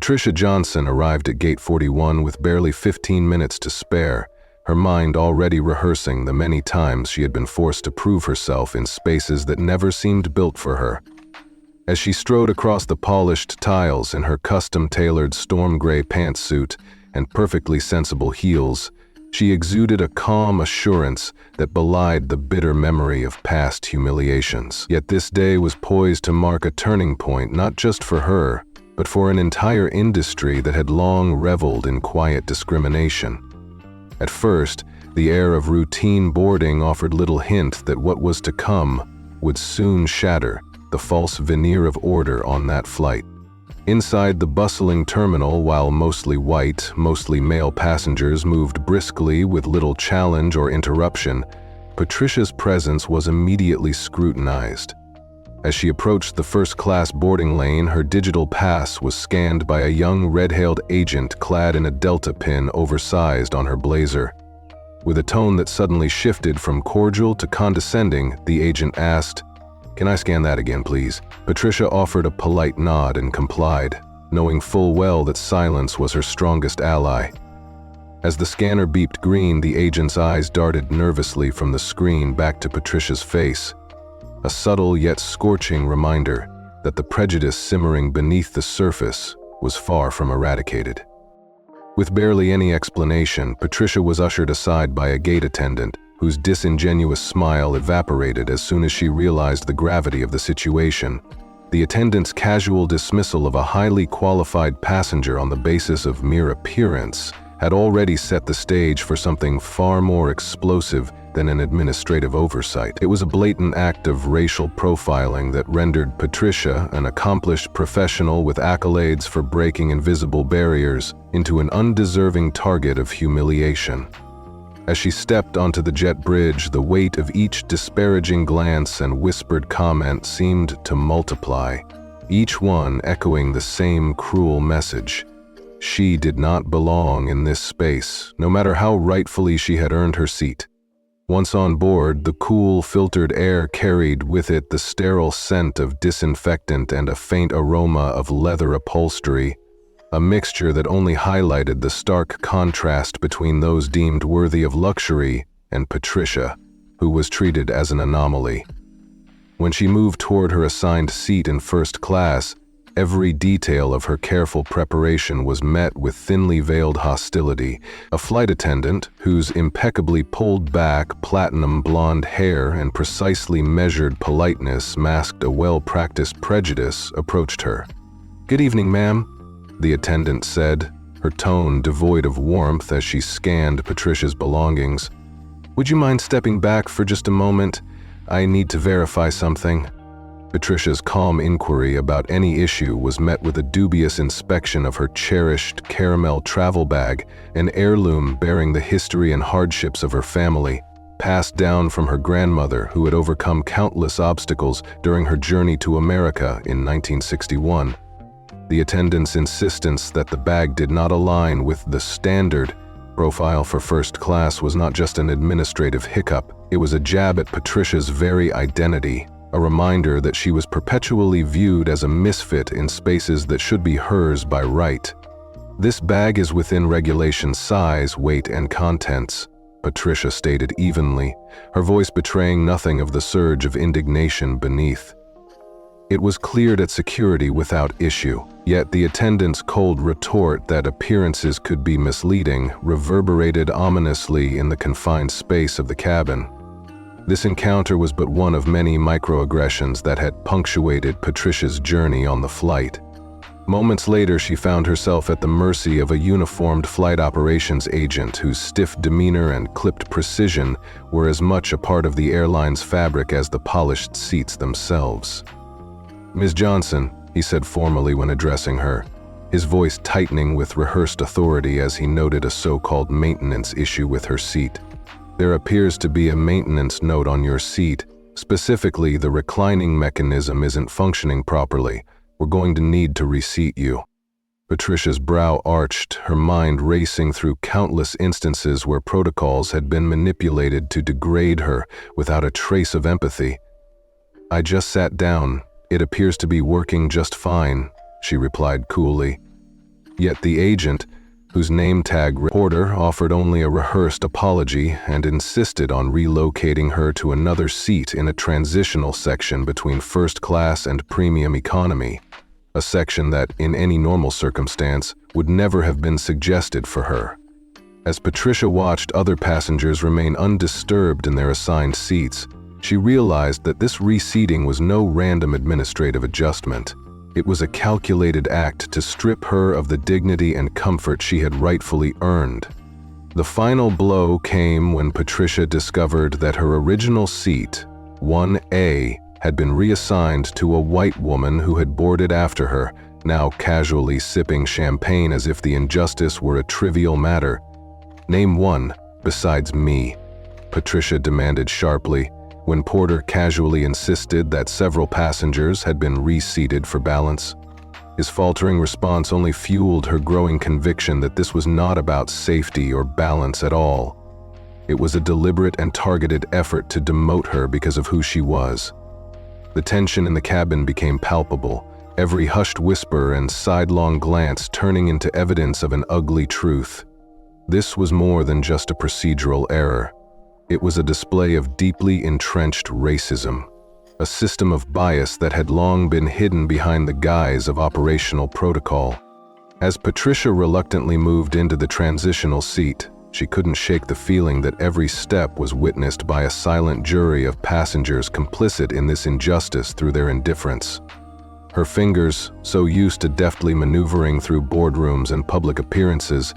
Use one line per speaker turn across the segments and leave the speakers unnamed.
Patricia Johnson arrived at Gate 41 with barely 15 minutes to spare, her mind already rehearsing the many times she had been forced to prove herself in spaces that never seemed built for her. As she strode across the polished tiles in her custom-tailored storm gray pantsuit and perfectly sensible heels, she exuded a calm assurance that belied the bitter memory of past humiliations. Yet this day was poised to mark a turning point not just for her, but for an entire industry that had long reveled in quiet discrimination. At first, the air of routine boarding offered little hint that what was to come would soon shatter the false veneer of order on that flight. Inside the bustling terminal, while mostly white, mostly male passengers moved briskly with little challenge or interruption, Patricia's presence was immediately scrutinized. As she approached the first-class boarding lane, her digital pass was scanned by a young red-hailed agent clad in a delta pin oversized on her blazer. With a tone that suddenly shifted from cordial to condescending, the agent asked, "Can I scan that again, please?" Patricia offered a polite nod and complied, knowing full well that silence was her strongest ally. As the scanner beeped green, the agent's eyes darted nervously from the screen back to Patricia's face, a subtle yet scorching reminder that the prejudice simmering beneath the surface was far from eradicated. With barely any explanation, Patricia was ushered aside by a gate attendant, whose disingenuous smile evaporated as soon as she realized the gravity of the situation. The attendant's casual dismissal of a highly qualified passenger on the basis of mere appearance had already set the stage for something far more explosive than an administrative oversight. It was a blatant act of racial profiling that rendered Patricia, an accomplished professional with accolades for breaking invisible barriers, into an undeserving target of humiliation. As she stepped onto the jet bridge, the weight of each disparaging glance and whispered comment seemed to multiply, each one echoing the same cruel message. She did not belong in this space, no matter how rightfully she had earned her seat. Once on board, the cool, filtered air carried with it the sterile scent of disinfectant and a faint aroma of leather upholstery, a mixture that only highlighted the stark contrast between those deemed worthy of luxury and Patricia, who was treated as an anomaly. When she moved toward her assigned seat in first class, every detail of her careful preparation was met with thinly veiled hostility. A flight attendant, whose impeccably pulled-back, platinum blonde hair and precisely measured politeness masked a well-practiced prejudice, approached her. "Good evening, ma'am," the attendant said, her tone devoid of warmth as she scanned Patricia's belongings. "Would you mind stepping back for just a moment? I need to verify something." Patricia's calm inquiry about any issue was met with a dubious inspection of her cherished caramel travel bag, an heirloom bearing the history and hardships of her family, passed down from her grandmother who had overcome countless obstacles during her journey to America in 1961. The attendant's insistence that the bag did not align with the standard profile for first class was not just an administrative hiccup, it was a jab at Patricia's very identity, a reminder that she was perpetually viewed as a misfit in spaces that should be hers by right. "This bag is within regulation size, weight, and contents," Patricia stated evenly, her voice betraying nothing of the surge of indignation beneath. It was cleared at security without issue, yet the attendant's cold retort that appearances could be misleading reverberated ominously in the confined space of the cabin. This encounter was but one of many microaggressions that had punctuated Patricia's journey on the flight. Moments later, she found herself at the mercy of a uniformed flight operations agent whose stiff demeanor and clipped precision were as much a part of the airline's fabric as the polished seats themselves. "Ms. Johnson," he said formally when addressing her, his voice tightening with rehearsed authority as he noted a so-called maintenance issue with her seat. "There appears to be a maintenance note on your seat. Specifically, the reclining mechanism isn't functioning properly. We're going to need to reseat you." Patricia's brow arched, her mind racing through countless instances where protocols had been manipulated to degrade her without a trace of empathy. "I just sat down. It appears to be working just fine," she replied coolly. Yet the agent, whose name tag reporter, offered only a rehearsed apology and insisted on relocating her to another seat in a transitional section between first class and premium economy, a section that, in any normal circumstance, would never have been suggested for her. As Patricia watched other passengers remain undisturbed in their assigned seats, she realized that this reseating was no random administrative adjustment. It was a calculated act to strip her of the dignity and comfort she had rightfully earned. The final blow came when Patricia discovered that her original seat, 1A, had been reassigned to a white woman who had boarded after her, now casually sipping champagne as if the injustice were a trivial matter. "Name one, besides me," Patricia demanded sharply, when Porter casually insisted that several passengers had been reseated for balance. His faltering response only fueled her growing conviction that this was not about safety or balance at all. It was a deliberate and targeted effort to demote her because of who she was. The tension in the cabin became palpable, every hushed whisper and sidelong glance turning into evidence of an ugly truth. This was more than just a procedural error. It was a display of deeply entrenched racism, a system of bias that had long been hidden behind the guise of operational protocol. As Patricia reluctantly moved into the transitional seat, she couldn't shake the feeling that every step was witnessed by a silent jury of passengers complicit in this injustice through their indifference. Her fingers, so used to deftly maneuvering through boardrooms and public appearances,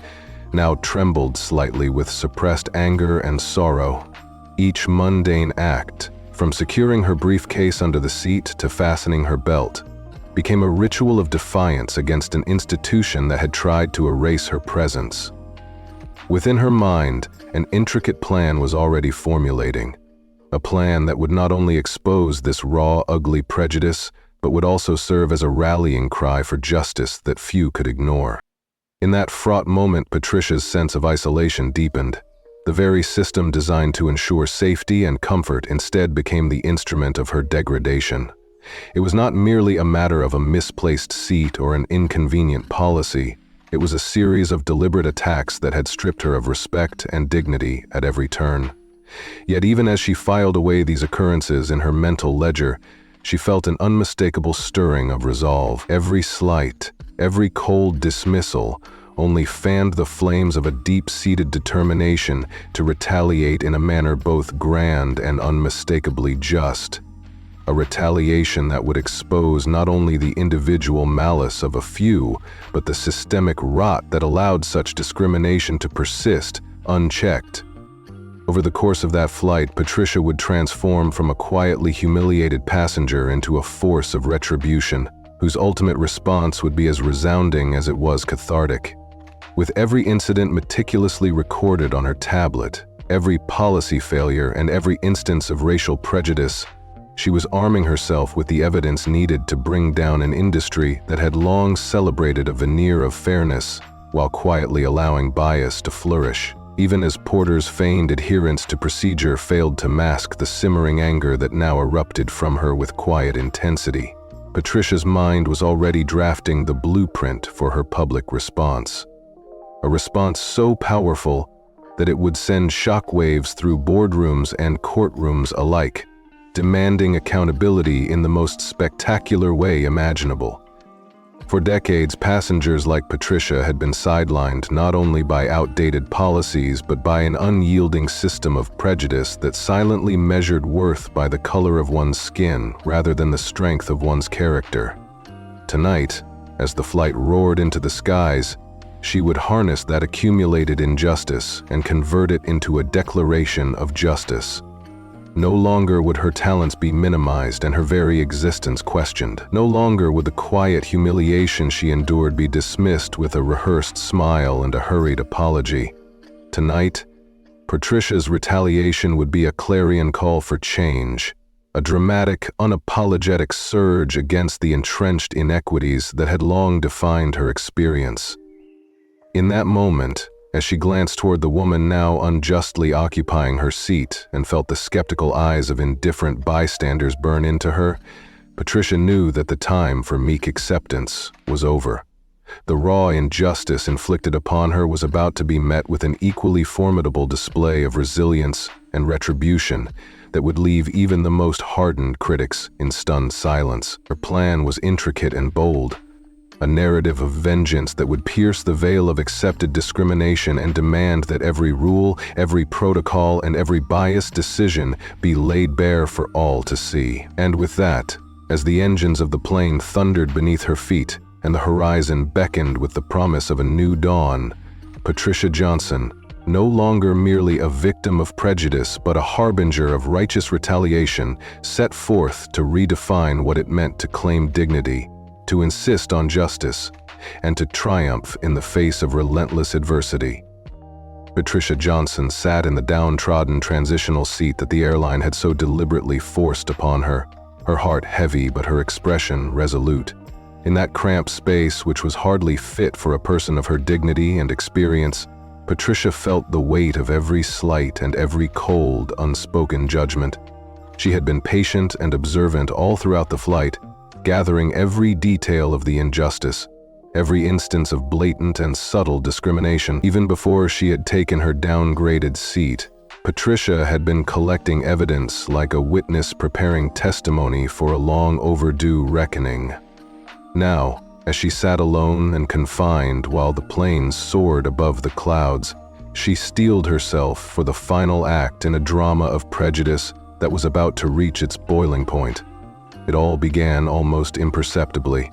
now trembled slightly with suppressed anger and sorrow. Each mundane act, from securing her briefcase under the seat to fastening her belt, became a ritual of defiance against an institution that had tried to erase her presence. Within her mind, an intricate plan was already formulating, a plan that would not only expose this raw, ugly prejudice, but would also serve as a rallying cry for justice that few could ignore. In that fraught moment, Patricia's sense of isolation deepened. The very system designed to ensure safety and comfort instead became the instrument of her degradation. It was not merely a matter of a misplaced seat or an inconvenient policy. It was a series of deliberate attacks that had stripped her of respect and dignity at every turn. Yet even as she filed away these occurrences in her mental ledger, she felt an unmistakable stirring of resolve. Every slight, every cold dismissal only fanned the flames of a deep-seated determination to retaliate in a manner both grand and unmistakably just. A retaliation that would expose not only the individual malice of a few, but the systemic rot that allowed such discrimination to persist unchecked. Over the course of that flight, Patricia would transform from a quietly humiliated passenger into a force of retribution, whose ultimate response would be as resounding as it was cathartic. With every incident meticulously recorded on her tablet, every policy failure and every instance of racial prejudice, she was arming herself with the evidence needed to bring down an industry that had long celebrated a veneer of fairness while quietly allowing bias to flourish. Even as Porter's feigned adherence to procedure failed to mask the simmering anger that now erupted from her with quiet intensity, Patricia's mind was already drafting the blueprint for her public response. A response so powerful that it would send shockwaves through boardrooms and courtrooms alike, demanding accountability in the most spectacular way imaginable. For decades, passengers like Patricia had been sidelined not only by outdated policies but by an unyielding system of prejudice that silently measured worth by the color of one's skin rather than the strength of one's character. Tonight, as the flight roared into the skies, she would harness that accumulated injustice and convert it into a declaration of justice. No longer would her talents be minimized and her very existence questioned. No longer would the quiet humiliation she endured be dismissed with a rehearsed smile and a hurried apology. Tonight, Patricia's retaliation would be a clarion call for change, a dramatic, unapologetic surge against the entrenched inequities that had long defined her experience. In that moment, as she glanced toward the woman now unjustly occupying her seat and felt the skeptical eyes of indifferent bystanders burn into her, Patricia knew that the time for meek acceptance was over. The raw injustice inflicted upon her was about to be met with an equally formidable display of resilience and retribution that would leave even the most hardened critics in stunned silence. Her plan was intricate and bold, a narrative of vengeance that would pierce the veil of accepted discrimination and demand that every rule, every protocol, and every biased decision be laid bare for all to see. And with that, as the engines of the plane thundered beneath her feet and the horizon beckoned with the promise of a new dawn, Patricia Johnson, no longer merely a victim of prejudice but a harbinger of righteous retaliation, set forth to redefine what it meant to claim dignity, to insist on justice, and to triumph in the face of relentless adversity. Patricia Johnson sat in the downtrodden transitional seat that the airline had so deliberately forced upon her, her heart heavy but her expression resolute. In that cramped space, which was hardly fit for a person of her dignity and experience, Patricia felt the weight of every slight and every cold, unspoken judgment. She had been patient and observant all throughout the flight, gathering every detail of the injustice, every instance of blatant and subtle discrimination. Even before she had taken her downgraded seat, Patricia had been collecting evidence like a witness preparing testimony for a long overdue reckoning. Now, as she sat alone and confined while the plane soared above the clouds, she steeled herself for the final act in a drama of prejudice that was about to reach its boiling point. It all began almost imperceptibly.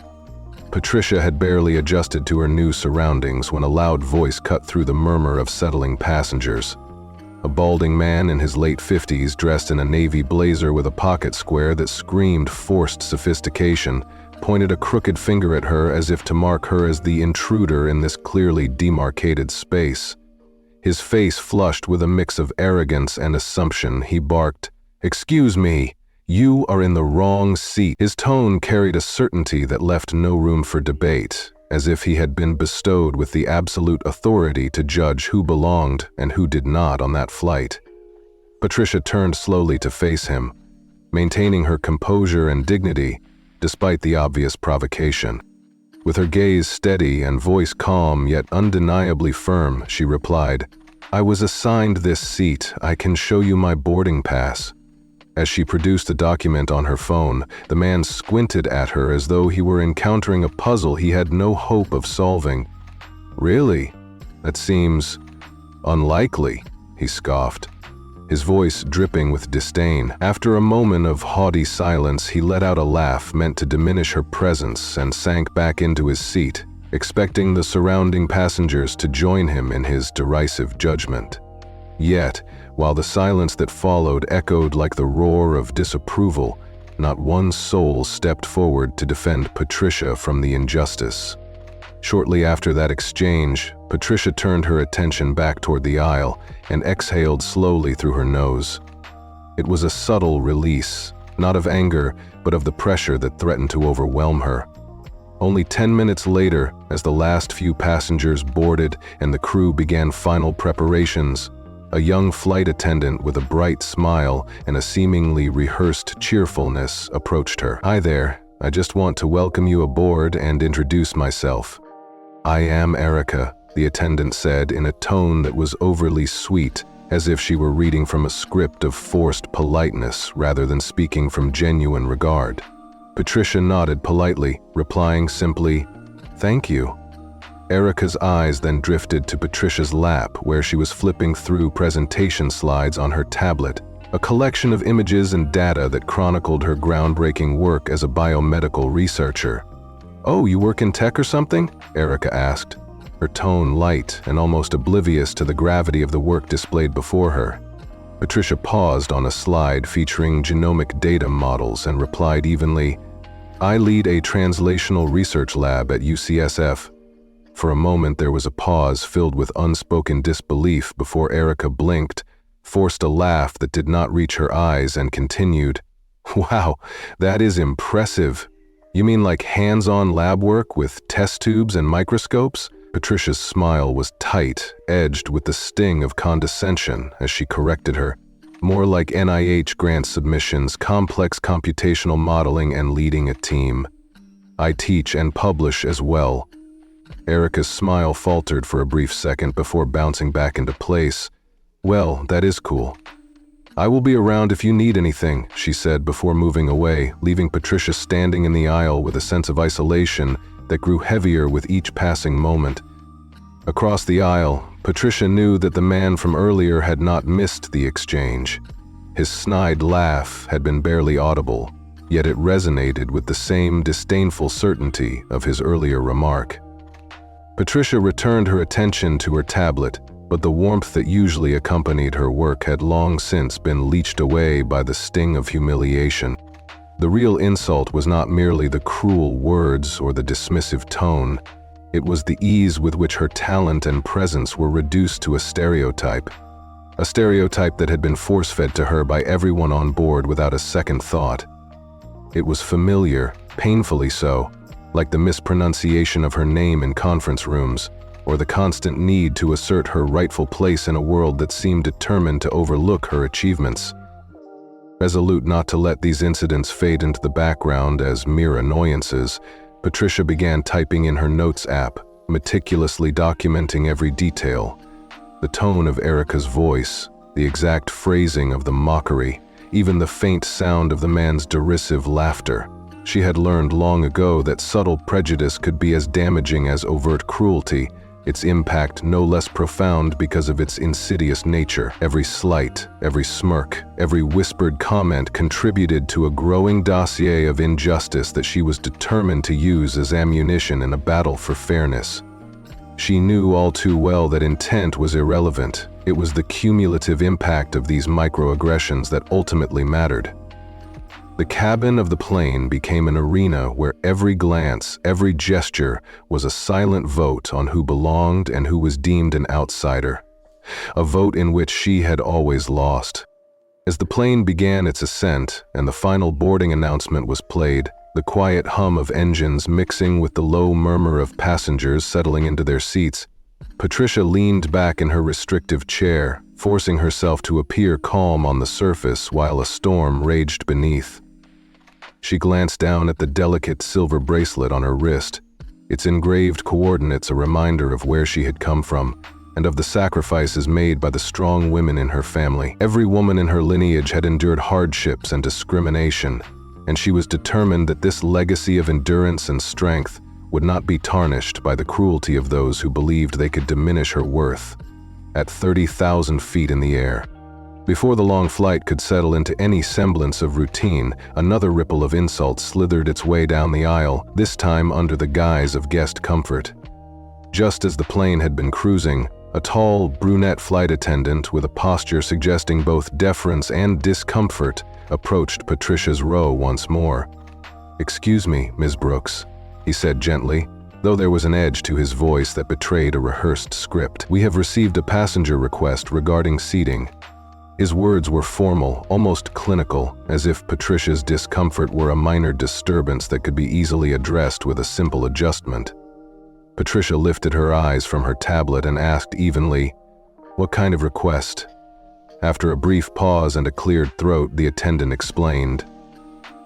Patricia had barely adjusted to her new surroundings when a loud voice cut through the murmur of settling passengers. A balding man in his late 50s, dressed in a navy blazer with a pocket square that screamed forced sophistication, pointed a crooked finger at her as if to mark her as the intruder in this clearly demarcated space. His face flushed with a mix of arrogance and assumption. He barked, "Excuse me, you are in the wrong seat." His tone carried a certainty that left no room for debate, as if he had been bestowed with the absolute authority to judge who belonged and who did not on that flight. Patricia turned slowly to face him, maintaining her composure and dignity despite the obvious provocation. With her gaze steady and voice calm yet undeniably firm, she replied, "I was assigned this seat. I can show you my boarding pass." As she produced a document on her phone, the man squinted at her as though he were encountering a puzzle he had no hope of solving. "Really? That seems unlikely," he scoffed, his voice dripping with disdain. After a moment of haughty silence, he let out a laugh meant to diminish her presence and sank back into his seat, expecting the surrounding passengers to join him in his derisive judgment. Yet, while the silence that followed echoed like the roar of disapproval, not one soul stepped forward to defend Patricia from the injustice. Shortly after that exchange, Patricia turned her attention back toward the aisle and exhaled slowly through her nose. It was a subtle release, not of anger, but of the pressure that threatened to overwhelm her. Only 10 minutes later, as the last few passengers boarded and the crew began final preparations, a young flight attendant with a bright smile and a seemingly rehearsed cheerfulness approached her. "Hi there, I just want to welcome you aboard and introduce myself. I am Erica," the attendant said in a tone that was overly sweet, as if she were reading from a script of forced politeness rather than speaking from genuine regard. Patricia nodded politely, replying simply, "Thank you." Erica's eyes then drifted to Patricia's lap, where she was flipping through presentation slides on her tablet, a collection of images and data that chronicled her groundbreaking work as a biomedical researcher. "Oh, you work in tech or something?" Erica asked, her tone light and almost oblivious to the gravity of the work displayed before her. Patricia paused on a slide featuring genomic data models and replied evenly, "I lead a translational research lab at UCSF." For a moment there was a pause filled with unspoken disbelief before Erica blinked, forced a laugh that did not reach her eyes, and continued, "Wow, that is impressive. You mean like hands-on lab work with test tubes and microscopes?" Patricia's smile was tight, edged with the sting of condescension as she corrected her. "More like NIH grant submissions, complex computational modeling, and leading a team. I teach and publish as well." Erica's smile faltered for a brief second before bouncing back into place. "Well, that is cool. I will be around if you need anything," she said before moving away, leaving Patricia standing in the aisle with a sense of isolation that grew heavier with each passing moment. Across the aisle, Patricia knew that the man from earlier had not missed the exchange. His snide laugh had been barely audible, yet it resonated with the same disdainful certainty of his earlier remark. Patricia returned her attention to her tablet, but the warmth that usually accompanied her work had long since been leached away by the sting of humiliation. The real insult was not merely the cruel words or the dismissive tone. It was the ease with which her talent and presence were reduced to a stereotype that had been force-fed to her by everyone on board without a second thought. It was familiar, painfully so, like the mispronunciation of her name in conference rooms, or the constant need to assert her rightful place in a world that seemed determined to overlook her achievements. Resolute not to let these incidents fade into the background as mere annoyances, Patricia began typing in her notes app, meticulously documenting every detail. The tone of Erica's voice, the exact phrasing of the mockery, even the faint sound of the man's derisive laughter. She had learned long ago that subtle prejudice could be as damaging as overt cruelty, its impact no less profound because of its insidious nature. Every slight, every smirk, every whispered comment contributed to a growing dossier of injustice that she was determined to use as ammunition in a battle for fairness. She knew all too well that intent was irrelevant. It was the cumulative impact of these microaggressions that ultimately mattered. The cabin of the plane became an arena where every glance, every gesture was a silent vote on who belonged and who was deemed an outsider. A vote in which she had always lost. As the plane began its ascent and the final boarding announcement was played, the quiet hum of engines mixing with the low murmur of passengers settling into their seats, Patricia leaned back in her restrictive chair, forcing herself to appear calm on the surface while a storm raged beneath. She glanced down at the delicate silver bracelet on her wrist, its engraved coordinates a reminder of where she had come from, and of the sacrifices made by the strong women in her family. Every woman in her lineage had endured hardships and discrimination, and she was determined that this legacy of endurance and strength would not be tarnished by the cruelty of those who believed they could diminish her worth. At 30,000 feet in the air, before the long flight could settle into any semblance of routine, another ripple of insult slithered its way down the aisle, this time under the guise of guest comfort. Just as the plane had been cruising, a tall, brunette flight attendant with a posture suggesting both deference and discomfort approached Patricia's row once more. "Excuse me, Ms. Brooks," he said gently, though there was an edge to his voice that betrayed a rehearsed script. "We have received a passenger request regarding seating." His words were formal, almost clinical, as if Patricia's discomfort were a minor disturbance that could be easily addressed with a simple adjustment. Patricia lifted her eyes from her tablet and asked evenly, "What kind of request?" After a brief pause and a cleared throat, the attendant explained,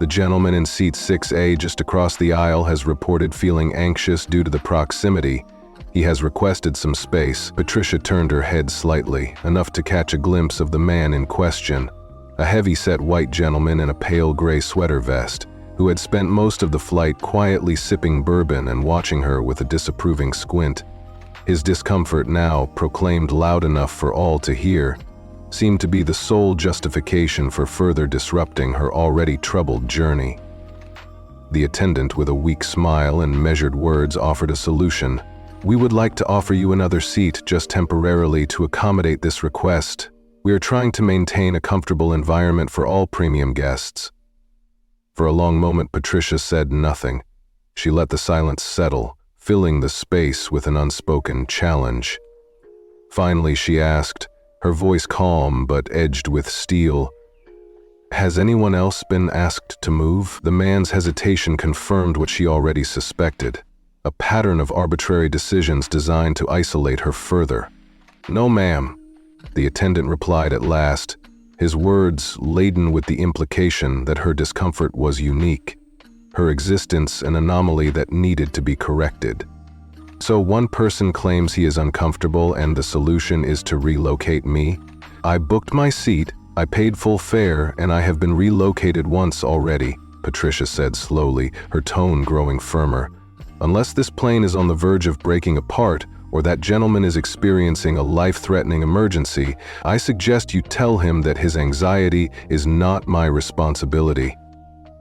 "The gentleman in seat 6A just across the aisle has reported feeling anxious due to the proximity. He has requested some space." Patricia turned her head slightly, enough to catch a glimpse of the man in question, a heavy-set white gentleman in a pale gray sweater vest, who had spent most of the flight quietly sipping bourbon and watching her with a disapproving squint. His discomfort, now proclaimed loud enough for all to hear, seemed to be the sole justification for further disrupting her already troubled journey. The attendant, with a weak smile and measured words, offered a solution. "We would like to offer you another seat just temporarily to accommodate this request. We are trying to maintain a comfortable environment for all premium guests." For a long moment, Patricia said nothing. She let the silence settle, filling the space with an unspoken challenge. Finally, she asked, her voice calm but edged with steel, "Has anyone else been asked to move?" The man's hesitation confirmed what she already suspected. A pattern of arbitrary decisions designed to isolate her further. "No, ma'am," the attendant replied at last, his words laden with the implication that her discomfort was unique, her existence an anomaly that needed to be corrected. So one person claims he is uncomfortable and the solution is to relocate me? I booked my seat, I paid full fare, and I have been relocated once already, Patricia said slowly, her tone growing firmer. Unless this plane is on the verge of breaking apart, or that gentleman is experiencing a life-threatening emergency, I suggest you tell him that his anxiety is not my responsibility.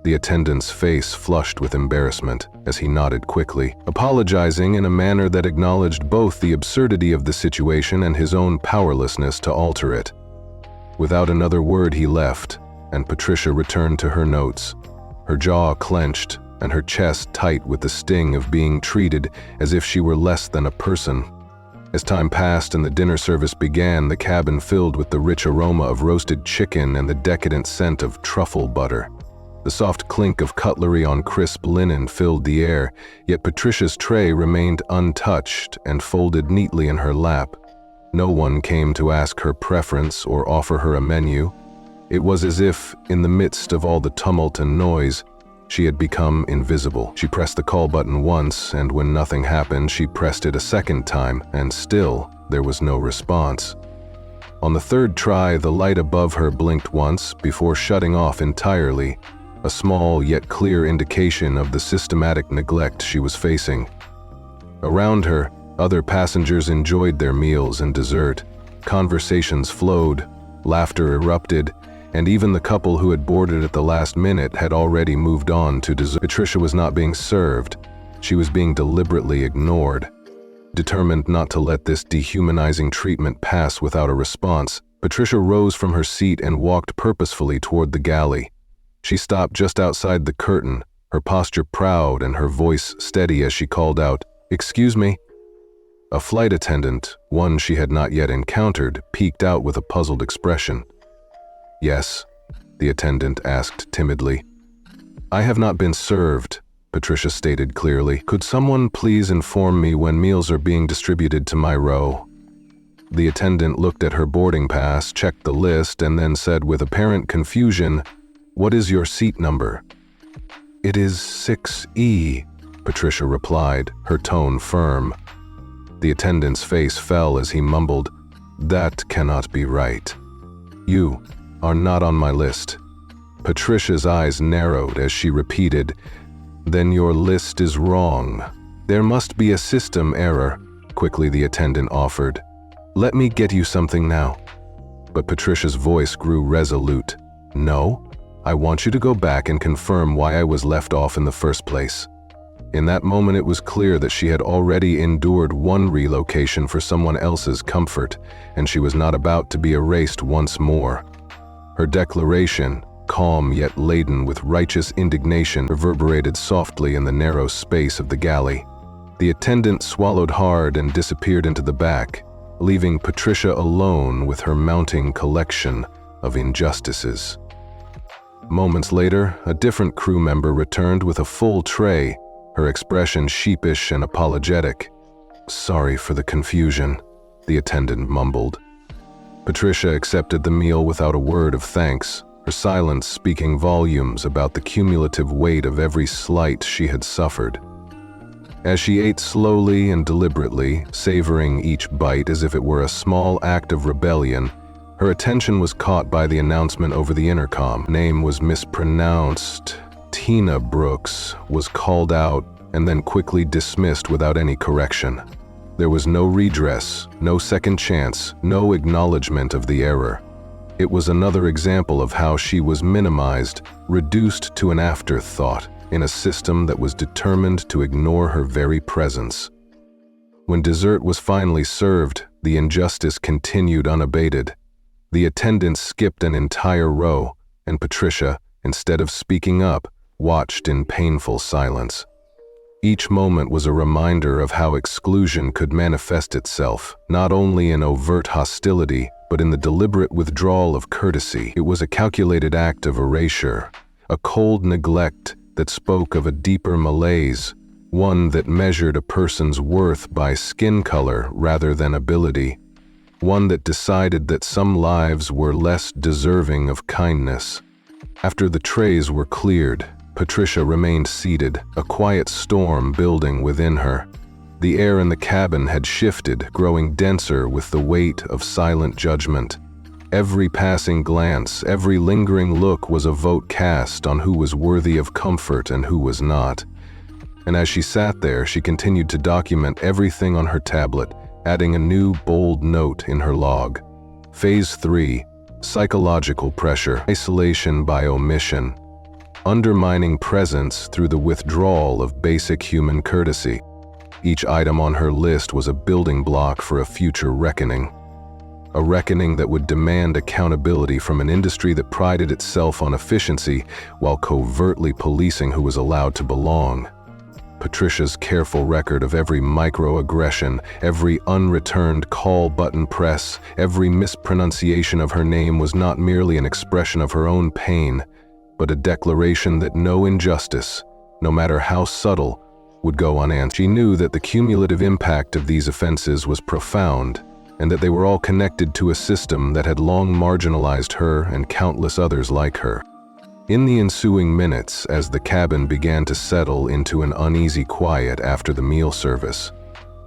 The attendant's face flushed with embarrassment as he nodded quickly, apologizing in a manner that acknowledged both the absurdity of the situation and his own powerlessness to alter it. Without another word he left, and Patricia returned to her notes, her jaw clenched and her chest tight with the sting of being treated as if she were less than a person. As time passed and the dinner service began, the cabin filled with the rich aroma of roasted chicken and the decadent scent of truffle butter. The soft clink of cutlery on crisp linen filled the air, yet Patricia's tray remained untouched and folded neatly in her lap. No one came to ask her preference or offer her a menu. It was as if, in the midst of all the tumult and noise, she had become invisible. She pressed the call button once, and when nothing happened, she pressed it a second time, and still there was no response. On the third try, the light above her blinked once before shutting off entirely, a small yet clear indication of the systematic neglect she was facing. Around her, other passengers enjoyed their meals and dessert. Conversations flowed, laughter erupted, and even the couple who had boarded at the last minute had already moved on to dessert. Patricia was not being served. She was being deliberately ignored. Determined not to let this dehumanizing treatment pass without a response, Patricia rose from her seat and walked purposefully toward the galley. She stopped just outside the curtain, her posture proud and her voice steady as she called out, "Excuse me?" A flight attendant, one she had not yet encountered, peeked out with a puzzled expression. "Yes?" the attendant asked timidly. "I have not been served," Patricia stated clearly. "Could someone please inform me when meals are being distributed to my row?" The attendant looked at her boarding pass, checked the list, and then said with apparent confusion, "What is your seat number?" "It is 6E, Patricia replied, her tone firm. The attendant's face fell as he mumbled, "That cannot be right. You are not on my list." Patricia's eyes narrowed as she repeated, "Then your list is wrong. There must be a system error," quickly the attendant offered. "Let me get you something now." But Patricia's voice grew resolute. "No, I want you to go back and confirm why I was left off in the first place." In that moment it was clear that she had already endured one relocation for someone else's comfort, and she was not about to be erased once more. Her declaration, calm yet laden with righteous indignation, reverberated softly in the narrow space of the galley. The attendant swallowed hard and disappeared into the back, leaving Patricia alone with her mounting collection of injustices. Moments later, a different crew member returned with a full tray, her expression sheepish and apologetic. "Sorry for the confusion," the attendant mumbled. Patricia accepted the meal without a word of thanks, her silence speaking volumes about the cumulative weight of every slight she had suffered. As she ate slowly and deliberately, savoring each bite as if it were a small act of rebellion, her attention was caught by the announcement over the intercom. Name was mispronounced. Tina Brooks was called out and then quickly dismissed without any correction. There was no redress, no second chance, no acknowledgement of the error. It was another example of how she was minimized, reduced to an afterthought, in a system that was determined to ignore her very presence. When dessert was finally served, the injustice continued unabated. The attendant skipped an entire row, and Patricia, instead of speaking up, watched in painful silence. Each moment was a reminder of how exclusion could manifest itself, not only in overt hostility, but in the deliberate withdrawal of courtesy. It was a calculated act of erasure, a cold neglect that spoke of a deeper malaise, one that measured a person's worth by skin color rather than ability, one that decided that some lives were less deserving of kindness. After the trays were cleared, Patricia remained seated, a quiet storm building within her. The air in the cabin had shifted, growing denser with the weight of silent judgment. Every passing glance, every lingering look was a vote cast on who was worthy of comfort and who was not. And as she sat there, she continued to document everything on her tablet, adding a new, bold note in her log. Phase 3. Psychological pressure, isolation by omission, undermining presence through the withdrawal of basic human courtesy. Each item on her list was a building block for a future reckoning. A reckoning that would demand accountability from an industry that prided itself on efficiency while covertly policing who was allowed to belong. Patricia's careful record of every microaggression, every unreturned call button press, every mispronunciation of her name was not merely an expression of her own pain, but a declaration that no injustice, no matter how subtle, would go unanswered. She knew that the cumulative impact of these offenses was profound, and that they were all connected to a system that had long marginalized her and countless others like her. In the ensuing minutes, as the cabin began to settle into an uneasy quiet after the meal service,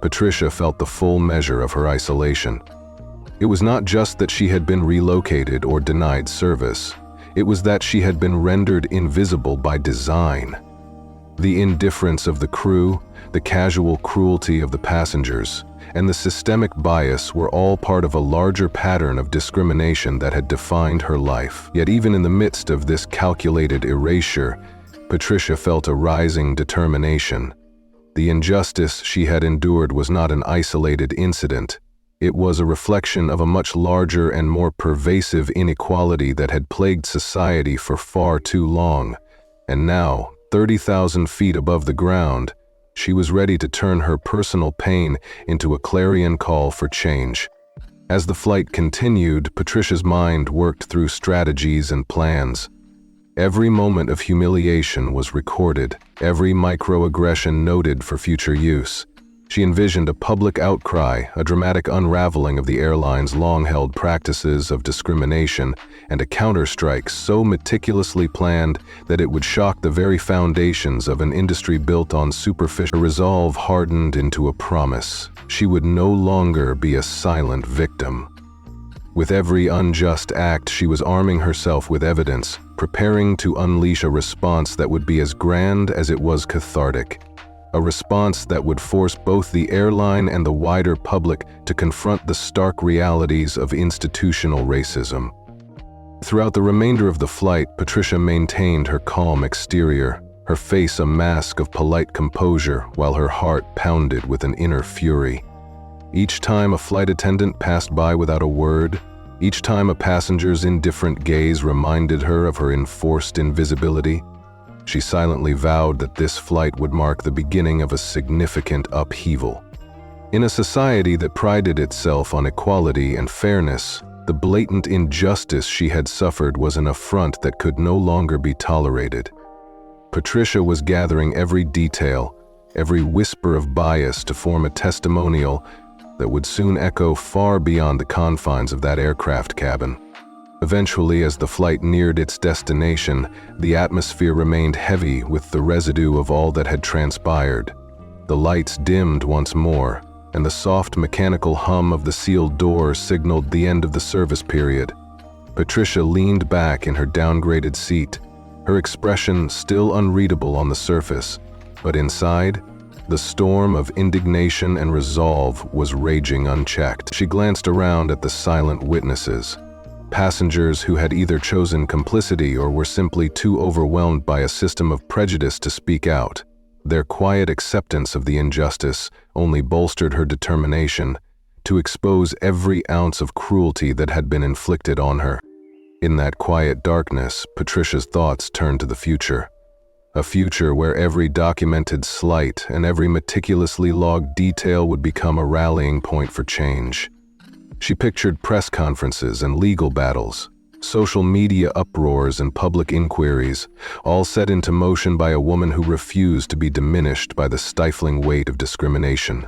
Patricia felt the full measure of her isolation. It was not just that she had been relocated or denied service, it was that she had been rendered invisible by design. The indifference of the crew, the casual cruelty of the passengers, and the systemic bias were all part of a larger pattern of discrimination that had defined her life. Yet even in the midst of this calculated erasure, Patricia felt a rising determination. The injustice she had endured was not an isolated incident. It was a reflection of a much larger and more pervasive inequality that had plagued society for far too long. And now, 30,000 feet above the ground, she was ready to turn her personal pain into a clarion call for change. As the flight continued, Patricia's mind worked through strategies and plans. Every moment of humiliation was recorded, every microaggression noted for future use. She envisioned a public outcry, a dramatic unraveling of the airline's long-held practices of discrimination, and a counterstrike so meticulously planned that it would shock the very foundations of an industry built on superficial resolve hardened into a promise. She would no longer be a silent victim. With every unjust act, she was arming herself with evidence, preparing to unleash a response that would be as grand as it was cathartic. A response that would force both the airline and the wider public to confront the stark realities of institutional racism. Throughout the remainder of the flight, Patricia maintained her calm exterior, her face a mask of polite composure while her heart pounded with an inner fury. Each time a flight attendant passed by without a word, each time a passenger's indifferent gaze reminded her of her enforced invisibility, she silently vowed that this flight would mark the beginning of a significant upheaval. In a society that prided itself on equality and fairness, the blatant injustice she had suffered was an affront that could no longer be tolerated. Patricia was gathering every detail, every whisper of bias to form a testimonial that would soon echo far beyond the confines of that aircraft cabin. Eventually, as the flight neared its destination, the atmosphere remained heavy with the residue of all that had transpired. The lights dimmed once more, and the soft mechanical hum of the sealed door signaled the end of the service period. Patricia leaned back in her downgraded seat, her expression still unreadable on the surface, but inside, the storm of indignation and resolve was raging unchecked. She glanced around at the silent witnesses. Passengers who had either chosen complicity or were simply too overwhelmed by a system of prejudice to speak out. Their quiet acceptance of the injustice only bolstered her determination to expose every ounce of cruelty that had been inflicted on her. In that quiet darkness, Patricia's thoughts turned to the future. A future where every documented slight and every meticulously logged detail would become a rallying point for change. She pictured press conferences and legal battles, social media uproars and public inquiries, all set into motion by a woman who refused to be diminished by the stifling weight of discrimination.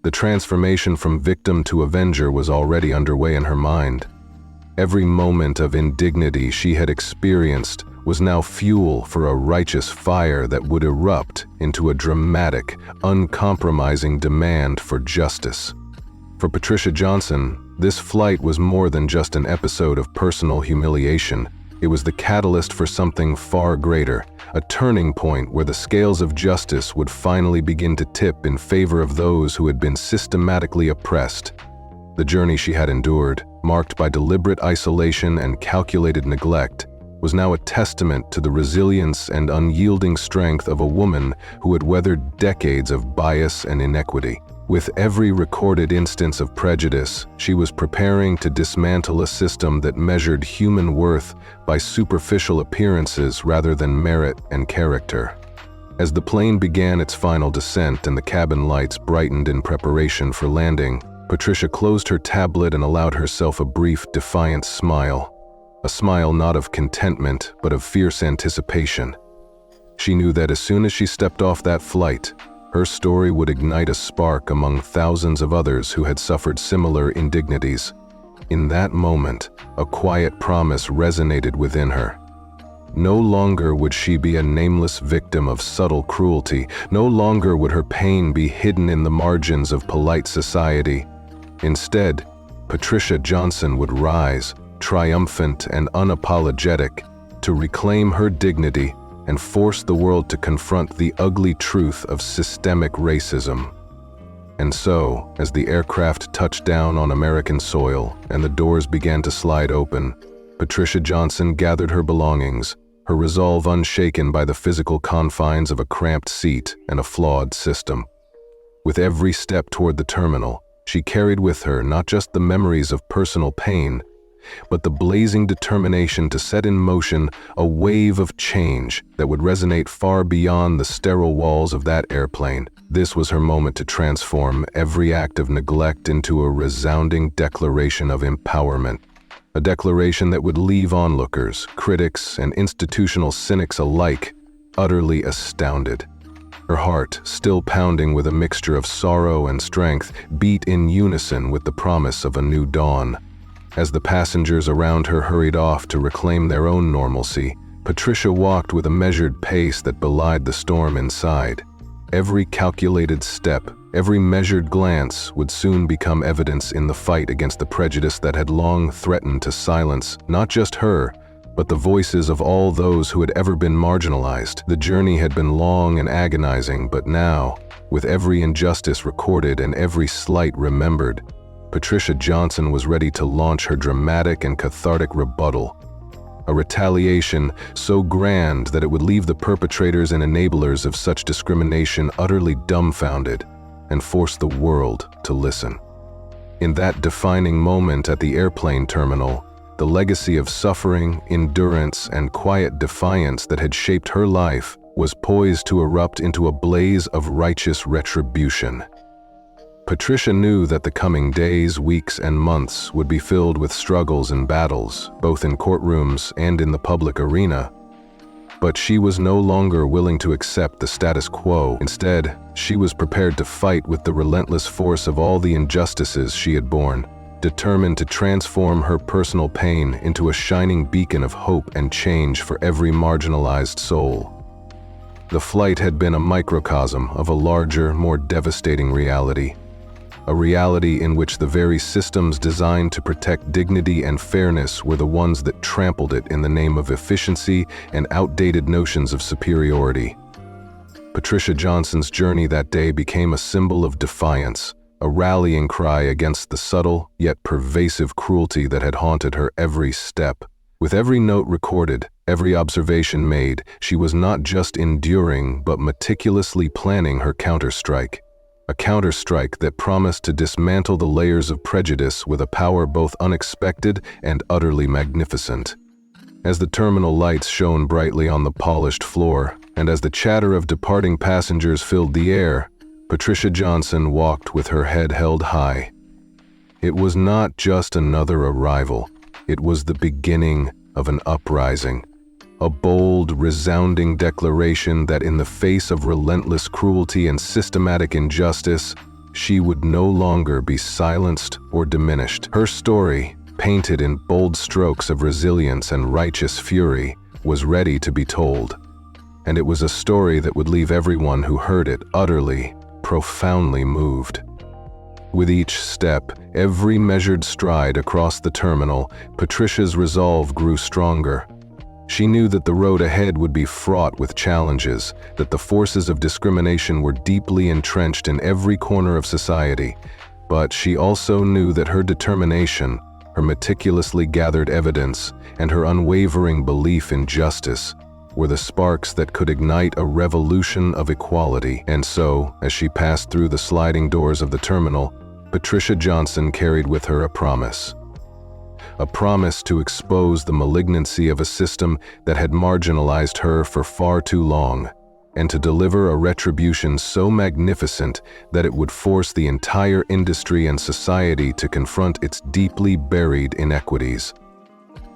The transformation from victim to avenger was already underway in her mind. Every moment of indignity she had experienced was now fuel for a righteous fire that would erupt into a dramatic, uncompromising demand for justice. For Patricia Johnson, this flight was more than just an episode of personal humiliation. It was the catalyst for something far greater, a turning point where the scales of justice would finally begin to tip in favor of those who had been systematically oppressed. The journey she had endured, marked by deliberate isolation and calculated neglect, was now a testament to the resilience and unyielding strength of a woman who had weathered decades of bias and inequity. With every recorded instance of prejudice, she was preparing to dismantle a system that measured human worth by superficial appearances rather than merit and character. As the plane began its final descent and the cabin lights brightened in preparation for landing, Patricia closed her tablet and allowed herself a brief, defiant smile. A smile not of contentment, but of fierce anticipation. She knew that as soon as she stepped off that flight, her story would ignite a spark among thousands of others who had suffered similar indignities. In that moment, a quiet promise resonated within her. No longer would she be a nameless victim of subtle cruelty. No longer would her pain be hidden in the margins of polite society. Instead, Patricia Johnson would rise, triumphant and unapologetic, to reclaim her dignity and force the world to confront the ugly truth of systemic racism. And so, as the aircraft touched down on American soil and the doors began to slide open, Patricia Johnson gathered her belongings, her resolve unshaken by the physical confines of a cramped seat and a flawed system. With every step toward the terminal, she carried with her not just the memories of personal pain, but the blazing determination to set in motion a wave of change that would resonate far beyond the sterile walls of that airplane. This was her moment to transform every act of neglect into a resounding declaration of empowerment. A declaration that would leave onlookers, critics, and institutional cynics alike utterly astounded. Her heart, still pounding with a mixture of sorrow and strength, beat in unison with the promise of a new dawn. As the passengers around her hurried off to reclaim their own normalcy, Patricia walked with a measured pace that belied the storm inside. Every calculated step, every measured glance would soon become evidence in the fight against the prejudice that had long threatened to silence not just her, but the voices of all those who had ever been marginalized. The journey had been long and agonizing, but now, with every injustice recorded and every slight remembered, Patricia Johnson was ready to launch her dramatic and cathartic rebuttal. A retaliation so grand that it would leave the perpetrators and enablers of such discrimination utterly dumbfounded and force the world to listen. In that defining moment at the airplane terminal, the legacy of suffering, endurance, and quiet defiance that had shaped her life was poised to erupt into a blaze of righteous retribution. Patricia knew that the coming days, weeks, and months would be filled with struggles and battles, both in courtrooms and in the public arena. But she was no longer willing to accept the status quo. Instead, she was prepared to fight with the relentless force of all the injustices she had borne, determined to transform her personal pain into a shining beacon of hope and change for every marginalized soul. The flight had been a microcosm of a larger, more devastating reality. A reality in which the very systems designed to protect dignity and fairness were the ones that trampled it in the name of efficiency and outdated notions of superiority. Patricia Johnson's journey that day became a symbol of defiance, a rallying cry against the subtle yet pervasive cruelty that had haunted her every step. With every note recorded, every observation made, she was not just enduring but meticulously planning her counterstrike. A counterstrike that promised to dismantle the layers of prejudice with a power both unexpected and utterly magnificent. As the terminal lights shone brightly on the polished floor, and as the chatter of departing passengers filled the air, Patricia Johnson walked with her head held high. It was not just another arrival, it was the beginning of an uprising. A bold, resounding declaration that in the face of relentless cruelty and systematic injustice, she would no longer be silenced or diminished. Her story, painted in bold strokes of resilience and righteous fury, was ready to be told. And it was a story that would leave everyone who heard it utterly, profoundly moved. With each step, every measured stride across the terminal, Patricia's resolve grew stronger. She knew that the road ahead would be fraught with challenges, that the forces of discrimination were deeply entrenched in every corner of society. But she also knew that her determination, her meticulously gathered evidence, and her unwavering belief in justice were the sparks that could ignite a revolution of equality. And so, as she passed through the sliding doors of the terminal, Patricia Johnson carried with her a promise. A promise to expose the malignancy of a system that had marginalized her for far too long, and to deliver a retribution so magnificent that it would force the entire industry and society to confront its deeply buried inequities.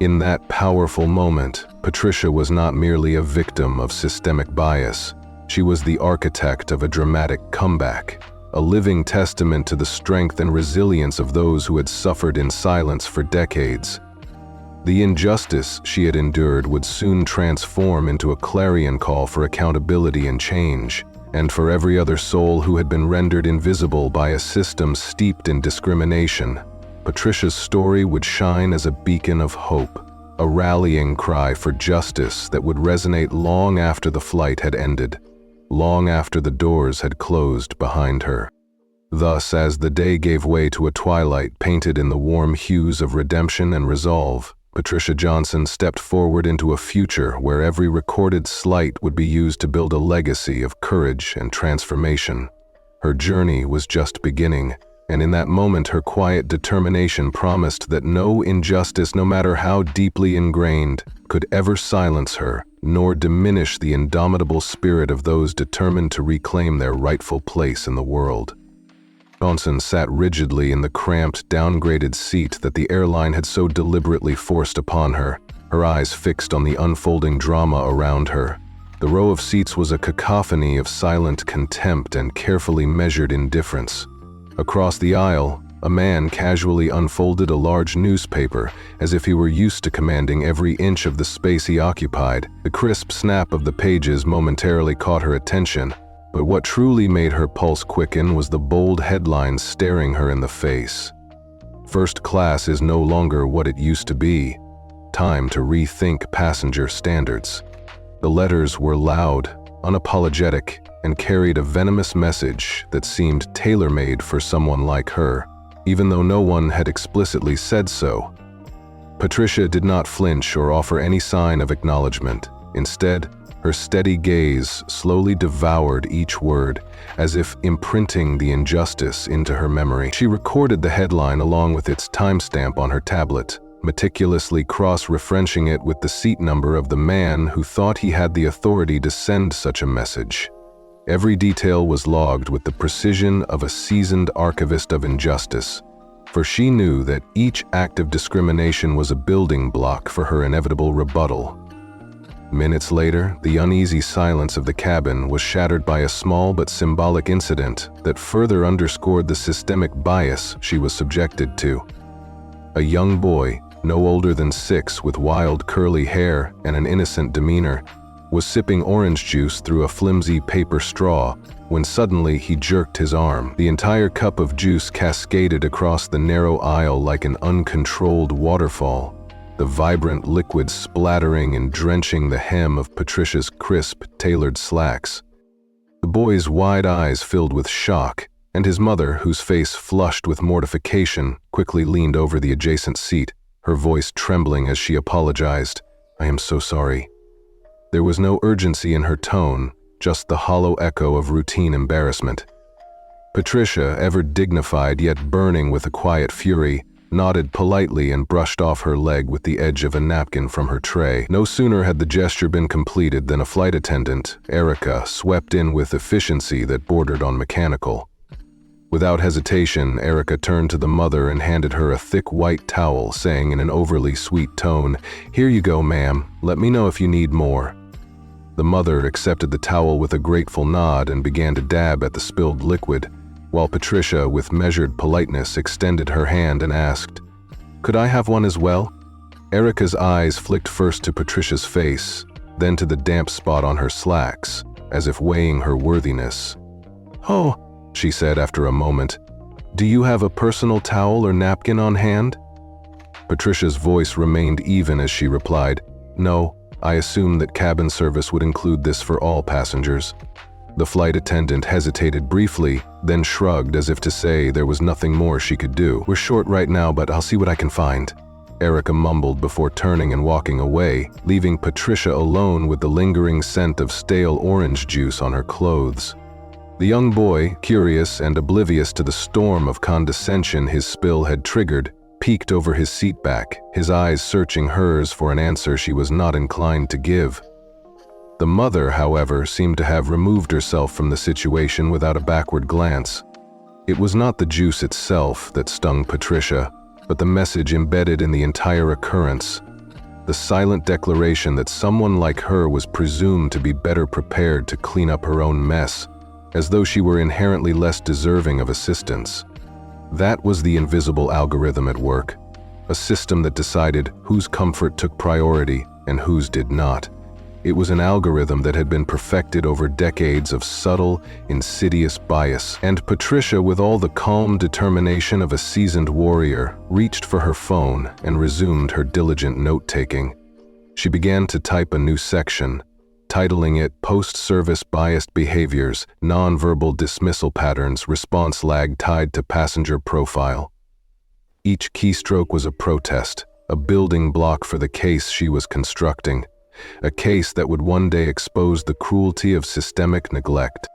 In that powerful moment, Patricia was not merely a victim of systemic bias. She was the architect of a dramatic comeback, a living testament to the strength and resilience of those who had suffered in silence for decades. The injustice she had endured would soon transform into a clarion call for accountability and change, and for every other soul who had been rendered invisible by a system steeped in discrimination, Patricia's story would shine as a beacon of hope, a rallying cry for justice that would resonate long after the flight had ended, long after the doors had closed behind her. Thus, as the day gave way to a twilight painted in the warm hues of redemption and resolve, Patricia Johnson stepped forward into a future where every recorded slight would be used to build a legacy of courage and transformation. Her journey was just beginning, and in that moment her quiet determination promised that no injustice, no matter how deeply ingrained, could ever silence her, nor diminish the indomitable spirit of those determined to reclaim their rightful place in the world. Johnson sat rigidly in the cramped, downgraded seat that the airline had so deliberately forced upon her, her eyes fixed on the unfolding drama around her. The row of seats was a cacophony of silent contempt and carefully measured indifference. Across the aisle, a man casually unfolded a large newspaper, as if he were used to commanding every inch of the space he occupied. The crisp snap of the pages momentarily caught her attention, but what truly made her pulse quicken was the bold headlines staring her in the face. First class is no longer what it used to be. Time to rethink passenger standards. The letters were loud, unapologetic, and carried a venomous message that seemed tailor-made for someone like her, even though no one had explicitly said so. Patricia did not flinch or offer any sign of acknowledgement. Instead, her steady gaze slowly devoured each word, as if imprinting the injustice into her memory. She recorded the headline along with its timestamp on her tablet, meticulously cross-referencing it with the seat number of the man who thought he had the authority to send such a message. Every detail was logged with the precision of a seasoned archivist of injustice, for she knew that each act of discrimination was a building block for her inevitable rebuttal. Minutes later, the uneasy silence of the cabin was shattered by a small but symbolic incident that further underscored the systemic bias she was subjected to. A young boy, no older than 6, with wild curly hair and an innocent demeanor, was sipping orange juice through a flimsy paper straw when suddenly he jerked his arm. The entire cup of juice cascaded across the narrow aisle like an uncontrolled waterfall, the vibrant liquid splattering and drenching the hem of Patricia's crisp, tailored slacks. The boy's wide eyes filled with shock, and his mother, whose face flushed with mortification, quickly leaned over the adjacent seat, her voice trembling as she apologized. "I am so sorry." There was no urgency in her tone, just the hollow echo of routine embarrassment. Patricia, ever dignified yet burning with a quiet fury, nodded politely and brushed off her leg with the edge of a napkin from her tray. No sooner had the gesture been completed than a flight attendant, Erica, swept in with efficiency that bordered on mechanical. Without hesitation, Erica turned to the mother and handed her a thick white towel, saying in an overly sweet tone, "Here you go, ma'am. Let me know if you need more." The mother accepted the towel with a grateful nod and began to dab at the spilled liquid, while Patricia, with measured politeness, extended her hand and asked, "Could I have one as well?" Erica's eyes flicked first to Patricia's face, then to the damp spot on her slacks, as if weighing her worthiness. "Oh," she said after a moment, "do you have a personal towel or napkin on hand?" Patricia's voice remained even as she replied, "No, I assumed that cabin service would include this for all passengers." The flight attendant hesitated briefly, then shrugged as if to say there was nothing more she could do. "We're short right now, but I'll see what I can find," Erica mumbled before turning and walking away, leaving Patricia alone with the lingering scent of stale orange juice on her clothes. The young boy, curious and oblivious to the storm of condescension his spill had triggered, peeked over his seat back, his eyes searching hers for an answer she was not inclined to give. The mother, however, seemed to have removed herself from the situation without a backward glance. It was not the juice itself that stung Patricia, but the message embedded in the entire occurrence. The silent declaration that someone like her was presumed to be better prepared to clean up her own mess, as though she were inherently less deserving of assistance. That was the invisible algorithm at work, a system that decided whose comfort took priority and whose did not. It was an algorithm that had been perfected over decades of subtle, insidious bias, and Patricia, with all the calm determination of a seasoned warrior, reached for her phone and resumed her diligent note-taking. She began to type a new section, titling it Post-Service Biased Behaviors, Nonverbal Dismissal Patterns, Response Lag Tied to Passenger Profile. Each keystroke was a protest, a building block for the case she was constructing, a case that would one day expose the cruelty of systemic neglect.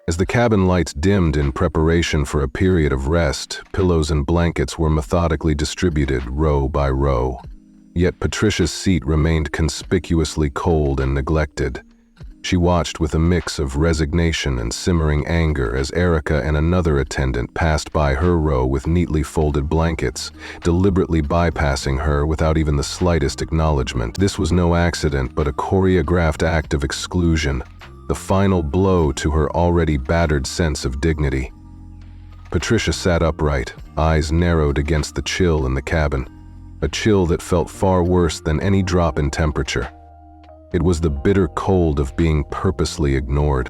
As the cabin lights dimmed in preparation for a period of rest, pillows and blankets were methodically distributed row by row. Yet Patricia's seat remained conspicuously cold and neglected. She watched with a mix of resignation and simmering anger as Erica and another attendant passed by her row with neatly folded blankets, deliberately bypassing her without even the slightest acknowledgement. This was no accident, but a choreographed act of exclusion, the final blow to her already battered sense of dignity. Patricia sat upright, eyes narrowed against the chill in the cabin, a chill that felt far worse than any drop in temperature. It was the bitter cold of being purposely ignored.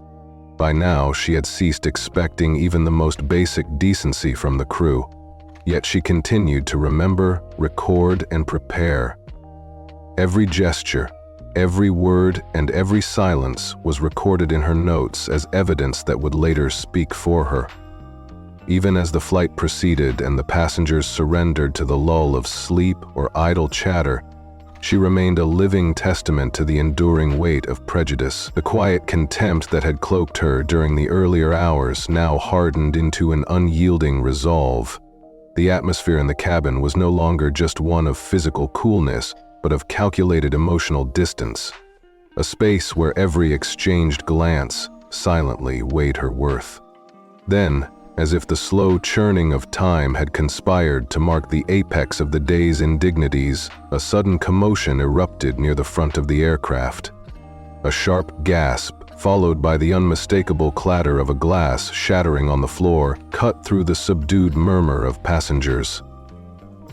By now, she had ceased expecting even the most basic decency from the crew, yet she continued to remember, record, and prepare. Every gesture, every word, and every silence was recorded in her notes as evidence that would later speak for her. Even as the flight proceeded and the passengers surrendered to the lull of sleep or idle chatter, she remained a living testament to the enduring weight of prejudice. The quiet contempt that had cloaked her during the earlier hours now hardened into an unyielding resolve. The atmosphere in the cabin was no longer just one of physical coolness, but of calculated emotional distance, a space where every exchanged glance silently weighed her worth. Then, as if the slow churning of time had conspired to mark the apex of the day's indignities, a sudden commotion erupted near the front of the aircraft. A sharp gasp, followed by the unmistakable clatter of a glass shattering on the floor, cut through the subdued murmur of passengers.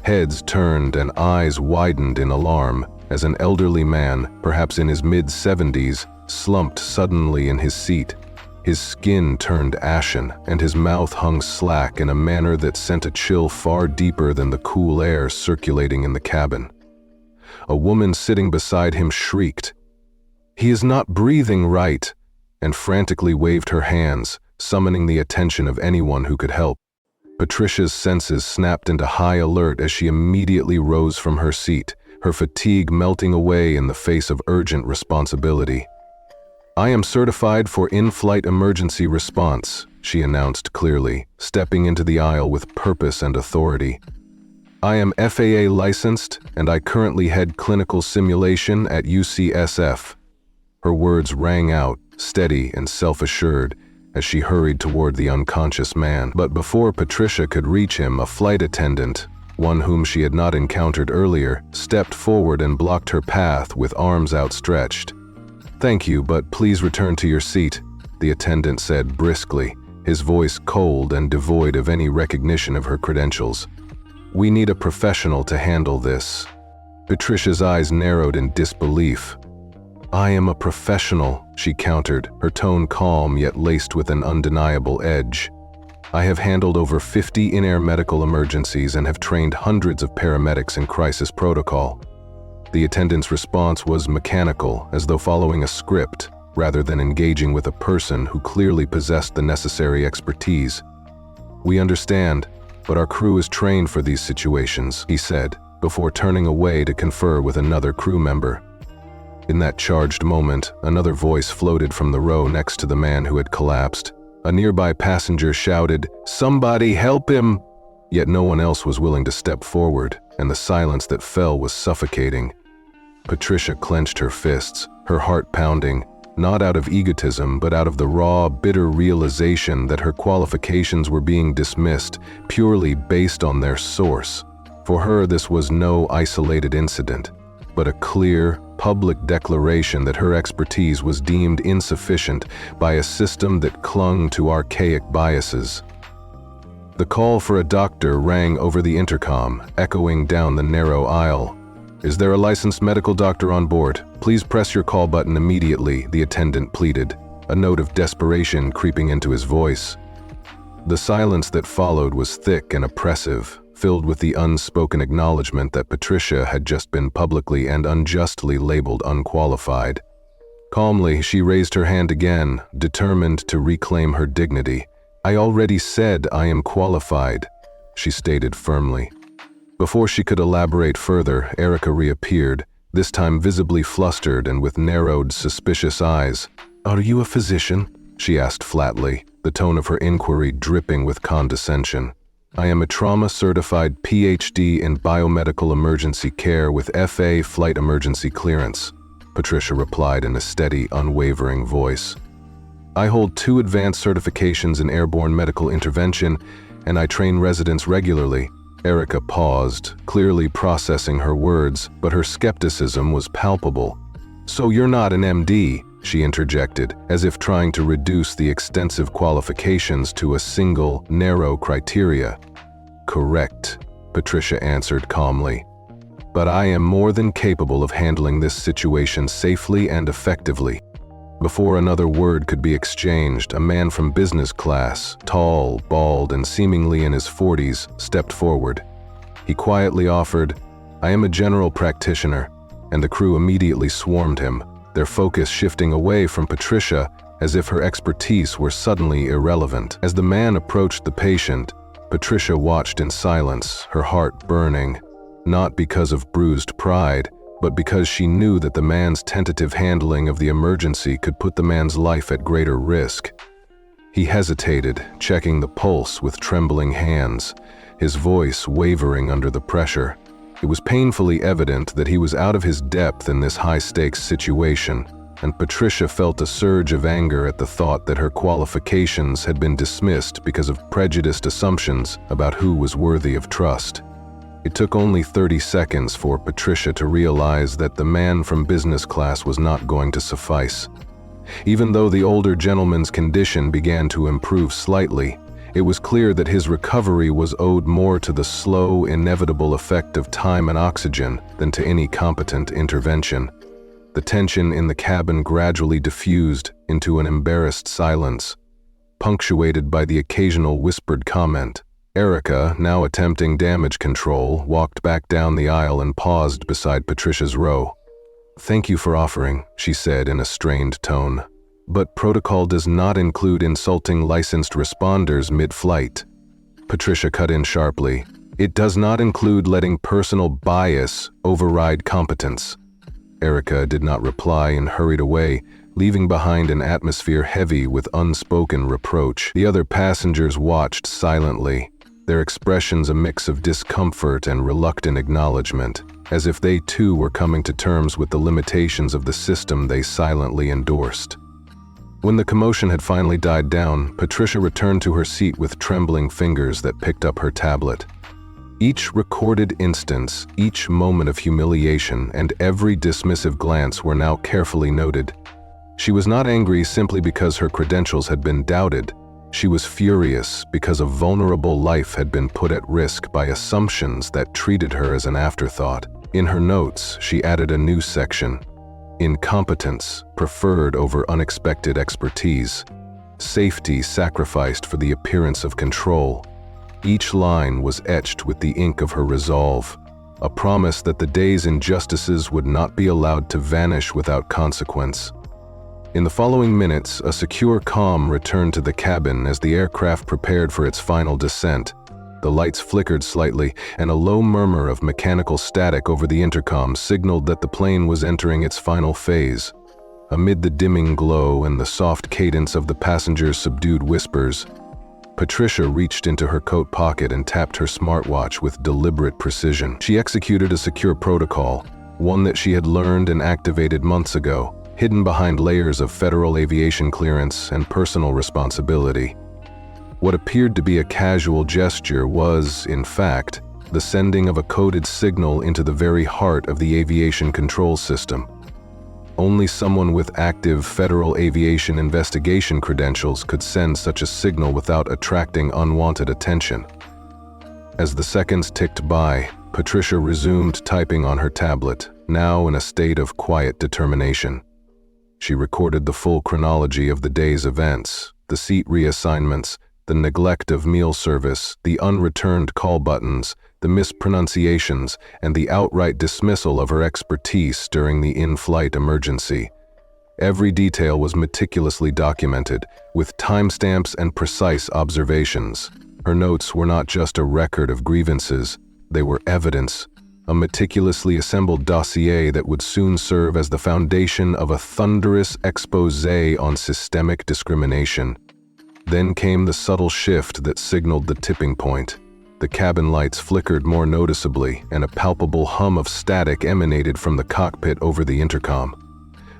Heads turned and eyes widened in alarm as an elderly man, perhaps in his mid-70s, slumped suddenly in his seat. His skin turned ashen, and his mouth hung slack in a manner that sent a chill far deeper than the cool air circulating in the cabin. A woman sitting beside him shrieked, "He is not breathing right," and frantically waved her hands, summoning the attention of anyone who could help. Patricia's senses snapped into high alert as she immediately rose from her seat, her fatigue melting away in the face of urgent responsibility. "I am certified for in-flight emergency response," she announced clearly, stepping into the aisle with purpose and authority. "I am FAA licensed, and I currently head clinical simulation at UCSF." Her words rang out, steady and self-assured, as she hurried toward the unconscious man. But before Patricia could reach him, a flight attendant, one whom she had not encountered earlier, stepped forward and blocked her path with arms outstretched. "Thank you, but please return to your seat," the attendant said briskly, his voice cold and devoid of any recognition of her credentials. "We need a professional to handle this." Patricia's eyes narrowed in disbelief. "I am a professional," she countered, her tone calm yet laced with an undeniable edge. "I have handled over 50 in-air medical emergencies and have trained hundreds of paramedics in crisis protocol." The attendant's response was mechanical, as though following a script, rather than engaging with a person who clearly possessed the necessary expertise. "We understand, but our crew is trained for these situations," he said, before turning away to confer with another crew member. In that charged moment, another voice floated from the row next to the man who had collapsed. A nearby passenger shouted, "Somebody help him!" Yet no one else was willing to step forward, and the silence that fell was suffocating. Patricia clenched her fists, her heart pounding, not out of egotism, but out of the raw, bitter realization that her qualifications were being dismissed purely based on their source. For her, this was no isolated incident, but a clear, public declaration that her expertise was deemed insufficient by a system that clung to archaic biases. The call for a doctor rang over the intercom, echoing down the narrow aisle. "Is there a licensed medical doctor on board? Please press your call button immediately," the attendant pleaded, a note of desperation creeping into his voice. The silence that followed was thick and oppressive, filled with the unspoken acknowledgement that Patricia had just been publicly and unjustly labeled unqualified. Calmly, she raised her hand again, determined to reclaim her dignity. "I already said I am qualified," she stated firmly. Before she could elaborate further, Erica reappeared, this time visibly flustered and with narrowed, suspicious eyes. "Are you a physician?" she asked flatly, the tone of her inquiry dripping with condescension. "I am a trauma-certified PhD in biomedical emergency care with FA flight emergency clearance," Patricia replied in a steady, unwavering voice. "I hold 2 advanced certifications in airborne medical intervention, and I train residents regularly." Erica paused, clearly processing her words, but her skepticism was palpable. "So you're not an MD?" she interjected, as if trying to reduce the extensive qualifications to a single, narrow criteria. "Correct," Patricia answered calmly. "But I am more than capable of handling this situation safely and effectively." Before another word could be exchanged, a man from business class, tall, bald, and seemingly in his 40s, stepped forward. He quietly offered, "I am a general practitioner," and the crew immediately swarmed him, their focus shifting away from Patricia as if her expertise were suddenly irrelevant. As the man approached the patient, Patricia watched in silence, her heart burning, not because of bruised pride, but because she knew that the man's tentative handling of the emergency could put the man's life at greater risk. He hesitated, checking the pulse with trembling hands, his voice wavering under the pressure. It was painfully evident that he was out of his depth in this high-stakes situation, and Patricia felt a surge of anger at the thought that her qualifications had been dismissed because of prejudiced assumptions about who was worthy of trust. It took only 30 seconds for Patricia to realize that the man from business class was not going to suffice. Even though the older gentleman's condition began to improve slightly, it was clear that his recovery was owed more to the slow, inevitable effect of time and oxygen than to any competent intervention. The tension in the cabin gradually diffused into an embarrassed silence, punctuated by the occasional whispered comment. Erica, now attempting damage control, walked back down the aisle and paused beside Patricia's row. "Thank you for offering," she said in a strained tone. "But protocol does not include insulting licensed responders mid-flight." Patricia cut in sharply. "It does not include letting personal bias override competence." Erica did not reply and hurried away, leaving behind an atmosphere heavy with unspoken reproach. The other passengers watched silently, their expressions a mix of discomfort and reluctant acknowledgement, as if they too were coming to terms with the limitations of the system they silently endorsed. When the commotion had finally died down, Patricia returned to her seat with trembling fingers that picked up her tablet. Each recorded instance, each moment of humiliation, and every dismissive glance were now carefully noted. She was not angry simply because her credentials had been doubted. She was furious because a vulnerable life had been put at risk by assumptions that treated her as an afterthought. In her notes, she added a new section: incompetence preferred over unexpected expertise, safety sacrificed for the appearance of control. Each line was etched with the ink of her resolve, a promise that the day's injustices would not be allowed to vanish without consequence. In the following minutes, a secure calm returned to the cabin as the aircraft prepared for its final descent. The lights flickered slightly, and a low murmur of mechanical static over the intercom signaled that the plane was entering its final phase. Amid the dimming glow and the soft cadence of the passengers' subdued whispers, Patricia reached into her coat pocket and tapped her smartwatch with deliberate precision. She executed a secure protocol, one that she had learned and activated months ago, hidden behind layers of federal aviation clearance and personal responsibility. What appeared to be a casual gesture was, in fact, the sending of a coded signal into the very heart of the aviation control system. Only someone with active federal aviation investigation credentials could send such a signal without attracting unwanted attention. As the seconds ticked by, Patricia resumed typing on her tablet, now in a state of quiet determination. She recorded the full chronology of the day's events, the seat reassignments, the neglect of meal service, the unreturned call buttons, the mispronunciations, and the outright dismissal of her expertise during the in-flight emergency. Every detail was meticulously documented, with timestamps and precise observations. Her notes were not just a record of grievances, they were evidence, a meticulously assembled dossier that would soon serve as the foundation of a thunderous exposé on systemic discrimination. Then came the subtle shift that signaled the tipping point. The cabin lights flickered more noticeably, and a palpable hum of static emanated from the cockpit over the intercom.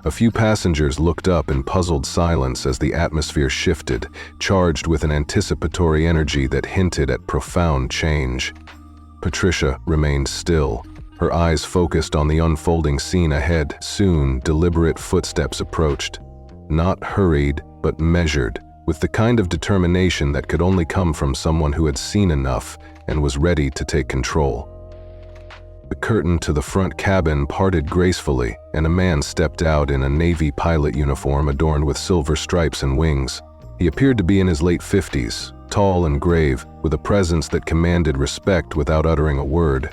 A few passengers looked up in puzzled silence as the atmosphere shifted, charged with an anticipatory energy that hinted at profound change. Patricia remained still, her eyes focused on the unfolding scene ahead. Soon, deliberate footsteps approached. Not hurried, but measured, with the kind of determination that could only come from someone who had seen enough and was ready to take control. The curtain to the front cabin parted gracefully, and a man stepped out in a Navy pilot uniform adorned with silver stripes and wings. He appeared to be in his late 50s, tall and grave, with a presence that commanded respect without uttering a word.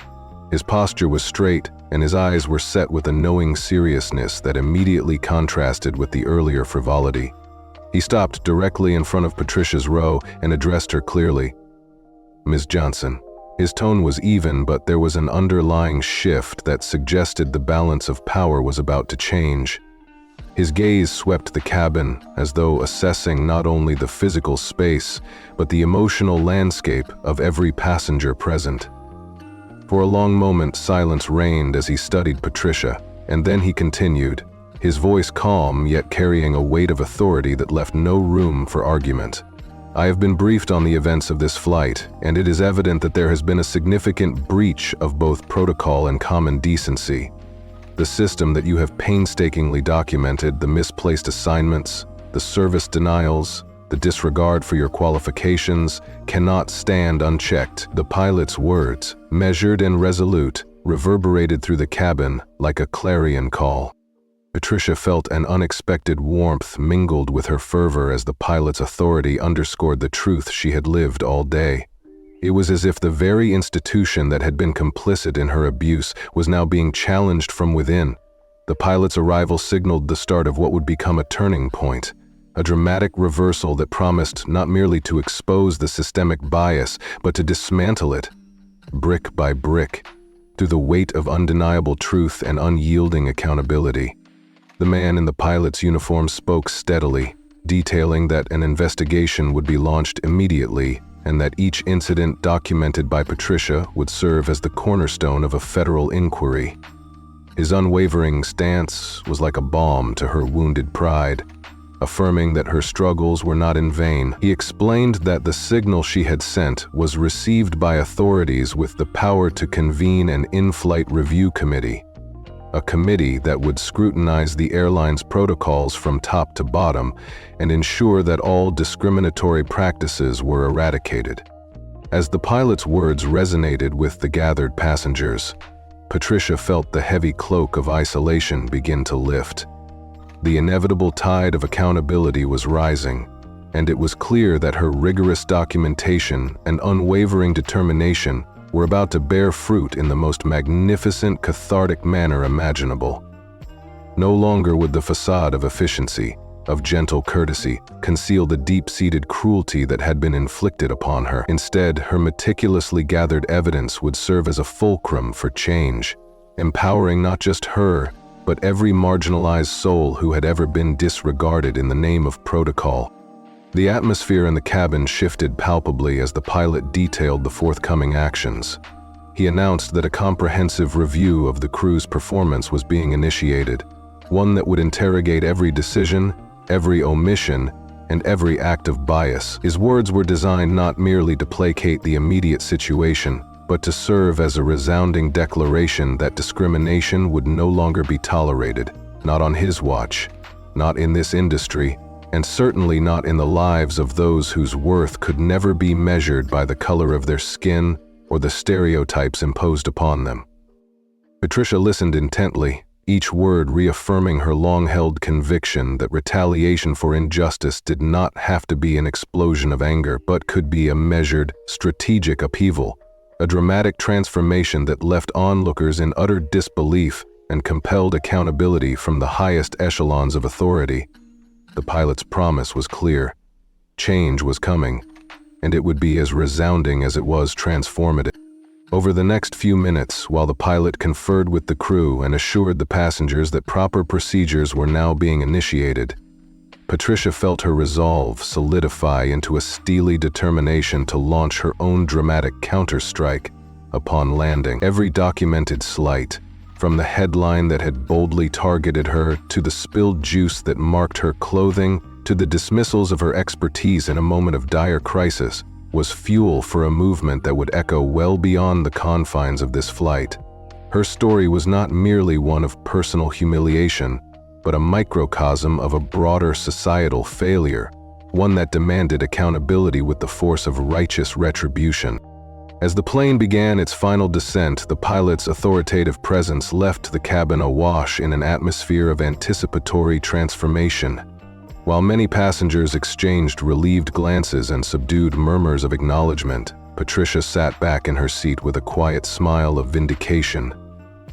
His posture was straight, and his eyes were set with a knowing seriousness that immediately contrasted with the earlier frivolity. He stopped directly in front of Patricia's row and addressed her clearly. "Ms. Johnson." His tone was even, but there was an underlying shift that suggested the balance of power was about to change. His gaze swept the cabin, as though assessing not only the physical space, but the emotional landscape of every passenger present. For a long moment, silence reigned as he studied Patricia, and then he continued, his voice calm yet carrying a weight of authority that left no room for argument. "I have been briefed on the events of this flight, and it is evident that there has been a significant breach of both protocol and common decency. The system that you have painstakingly documented, the misplaced assignments, the service denials, the disregard for your qualifications, cannot stand unchecked." The pilot's words, measured and resolute, reverberated through the cabin like a clarion call. Patricia felt an unexpected warmth mingled with her fervor as the pilot's authority underscored the truth she had lived all day. It was as if the very institution that had been complicit in her abuse was now being challenged from within. The pilot's arrival signaled the start of what would become a turning point, a dramatic reversal that promised not merely to expose the systemic bias, but to dismantle it, brick by brick, through the weight of undeniable truth and unyielding accountability. The man in the pilot's uniform spoke steadily, detailing that an investigation would be launched immediately and that each incident documented by Patricia would serve as the cornerstone of a federal inquiry. His unwavering stance was like a balm to her wounded pride, affirming that her struggles were not in vain. He explained that the signal she had sent was received by authorities with the power to convene an in-flight review committee, a committee that would scrutinize the airline's protocols from top to bottom and ensure that all discriminatory practices were eradicated. As the pilot's words resonated with the gathered passengers, Patricia felt the heavy cloak of isolation begin to lift. The inevitable tide of accountability was rising, and it was clear that her rigorous documentation and unwavering determination were about to bear fruit in the most magnificent, cathartic manner imaginable. No longer would the facade of efficiency, of gentle courtesy, conceal the deep-seated cruelty that had been inflicted upon her. Instead, her meticulously gathered evidence would serve as a fulcrum for change, empowering not just her, but every marginalized soul who had ever been disregarded in the name of protocol. The atmosphere in the cabin shifted palpably as the pilot detailed the forthcoming actions. He announced that a comprehensive review of the crew's performance was being initiated, one that would interrogate every decision, every omission, and every act of bias. His words were designed not merely to placate the immediate situation, but to serve as a resounding declaration that discrimination would no longer be tolerated, not on his watch, not in this industry, and certainly not in the lives of those whose worth could never be measured by the color of their skin or the stereotypes imposed upon them. Patricia listened intently, each word reaffirming her long-held conviction that retaliation for injustice did not have to be an explosion of anger, but could be a measured, strategic upheaval, a dramatic transformation that left onlookers in utter disbelief and compelled accountability from the highest echelons of authority. The pilot's promise was clear. Change was coming, and it would be as resounding as it was transformative. Over the next few minutes, while the pilot conferred with the crew and assured the passengers that proper procedures were now being initiated, Patricia felt her resolve solidify into a steely determination to launch her own dramatic counterstrike upon landing. Every documented slight, from the headline that had boldly targeted her, to the spilled juice that marked her clothing, to the dismissals of her expertise in a moment of dire crisis, was fuel for a movement that would echo well beyond the confines of this flight. Her story was not merely one of personal humiliation, but a microcosm of a broader societal failure, one that demanded accountability with the force of righteous retribution. As the plane began its final descent, the pilot's authoritative presence left the cabin awash in an atmosphere of anticipatory transformation. While many passengers exchanged relieved glances and subdued murmurs of acknowledgement, Patricia sat back in her seat with a quiet smile of vindication.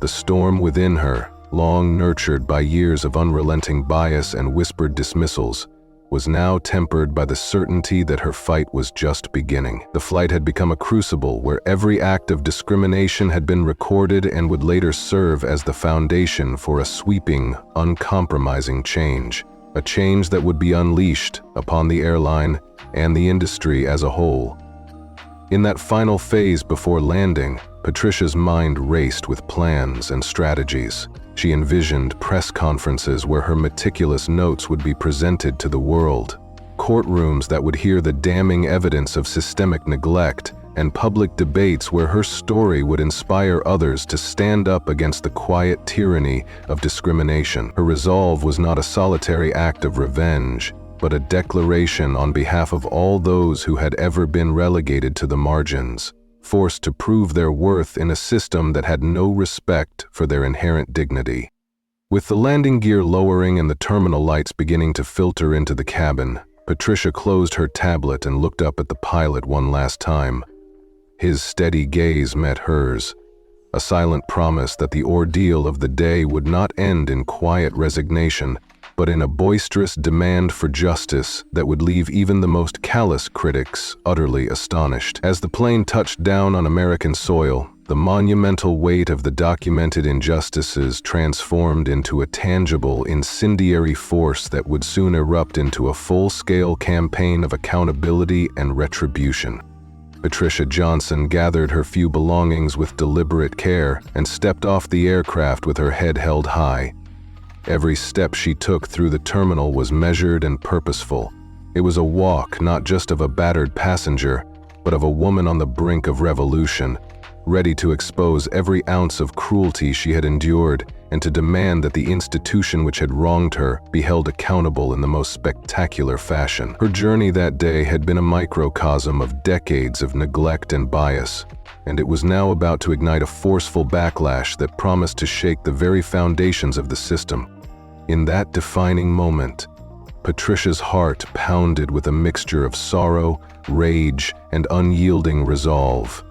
The storm within her, long nurtured by years of unrelenting bias and whispered dismissals, was now tempered by the certainty that her fight was just beginning. The flight had become a crucible where every act of discrimination had been recorded and would later serve as the foundation for a sweeping, uncompromising change. A change that would be unleashed upon the airline and the industry as a whole. In that final phase before landing, Patricia's mind raced with plans and strategies. She envisioned press conferences where her meticulous notes would be presented to the world, courtrooms that would hear the damning evidence of systemic neglect, and public debates where her story would inspire others to stand up against the quiet tyranny of discrimination. Her resolve was not a solitary act of revenge, but a declaration on behalf of all those who had ever been relegated to the margins, forced to prove their worth in a system that had no respect for their inherent dignity. With the landing gear lowering and the terminal lights beginning to filter into the cabin, Patricia closed her tablet and looked up at the pilot one last time. His steady gaze met hers, a silent promise that the ordeal of the day would not end in quiet resignation, but in a boisterous demand for justice that would leave even the most callous critics utterly astonished. As the plane touched down on American soil, the monumental weight of the documented injustices transformed into a tangible, incendiary force that would soon erupt into a full-scale campaign of accountability and retribution. Patricia Johnson gathered her few belongings with deliberate care and stepped off the aircraft with her head held high. Every step she took through the terminal was measured and purposeful. It was a walk not just of a battered passenger, but of a woman on the brink of revolution, ready to expose every ounce of cruelty she had endured and to demand that the institution which had wronged her be held accountable in the most spectacular fashion. Her journey that day had been a microcosm of decades of neglect and bias, and it was now about to ignite a forceful backlash that promised to shake the very foundations of the system. In that defining moment, Patricia's heart pounded with a mixture of sorrow, rage, and unyielding resolve.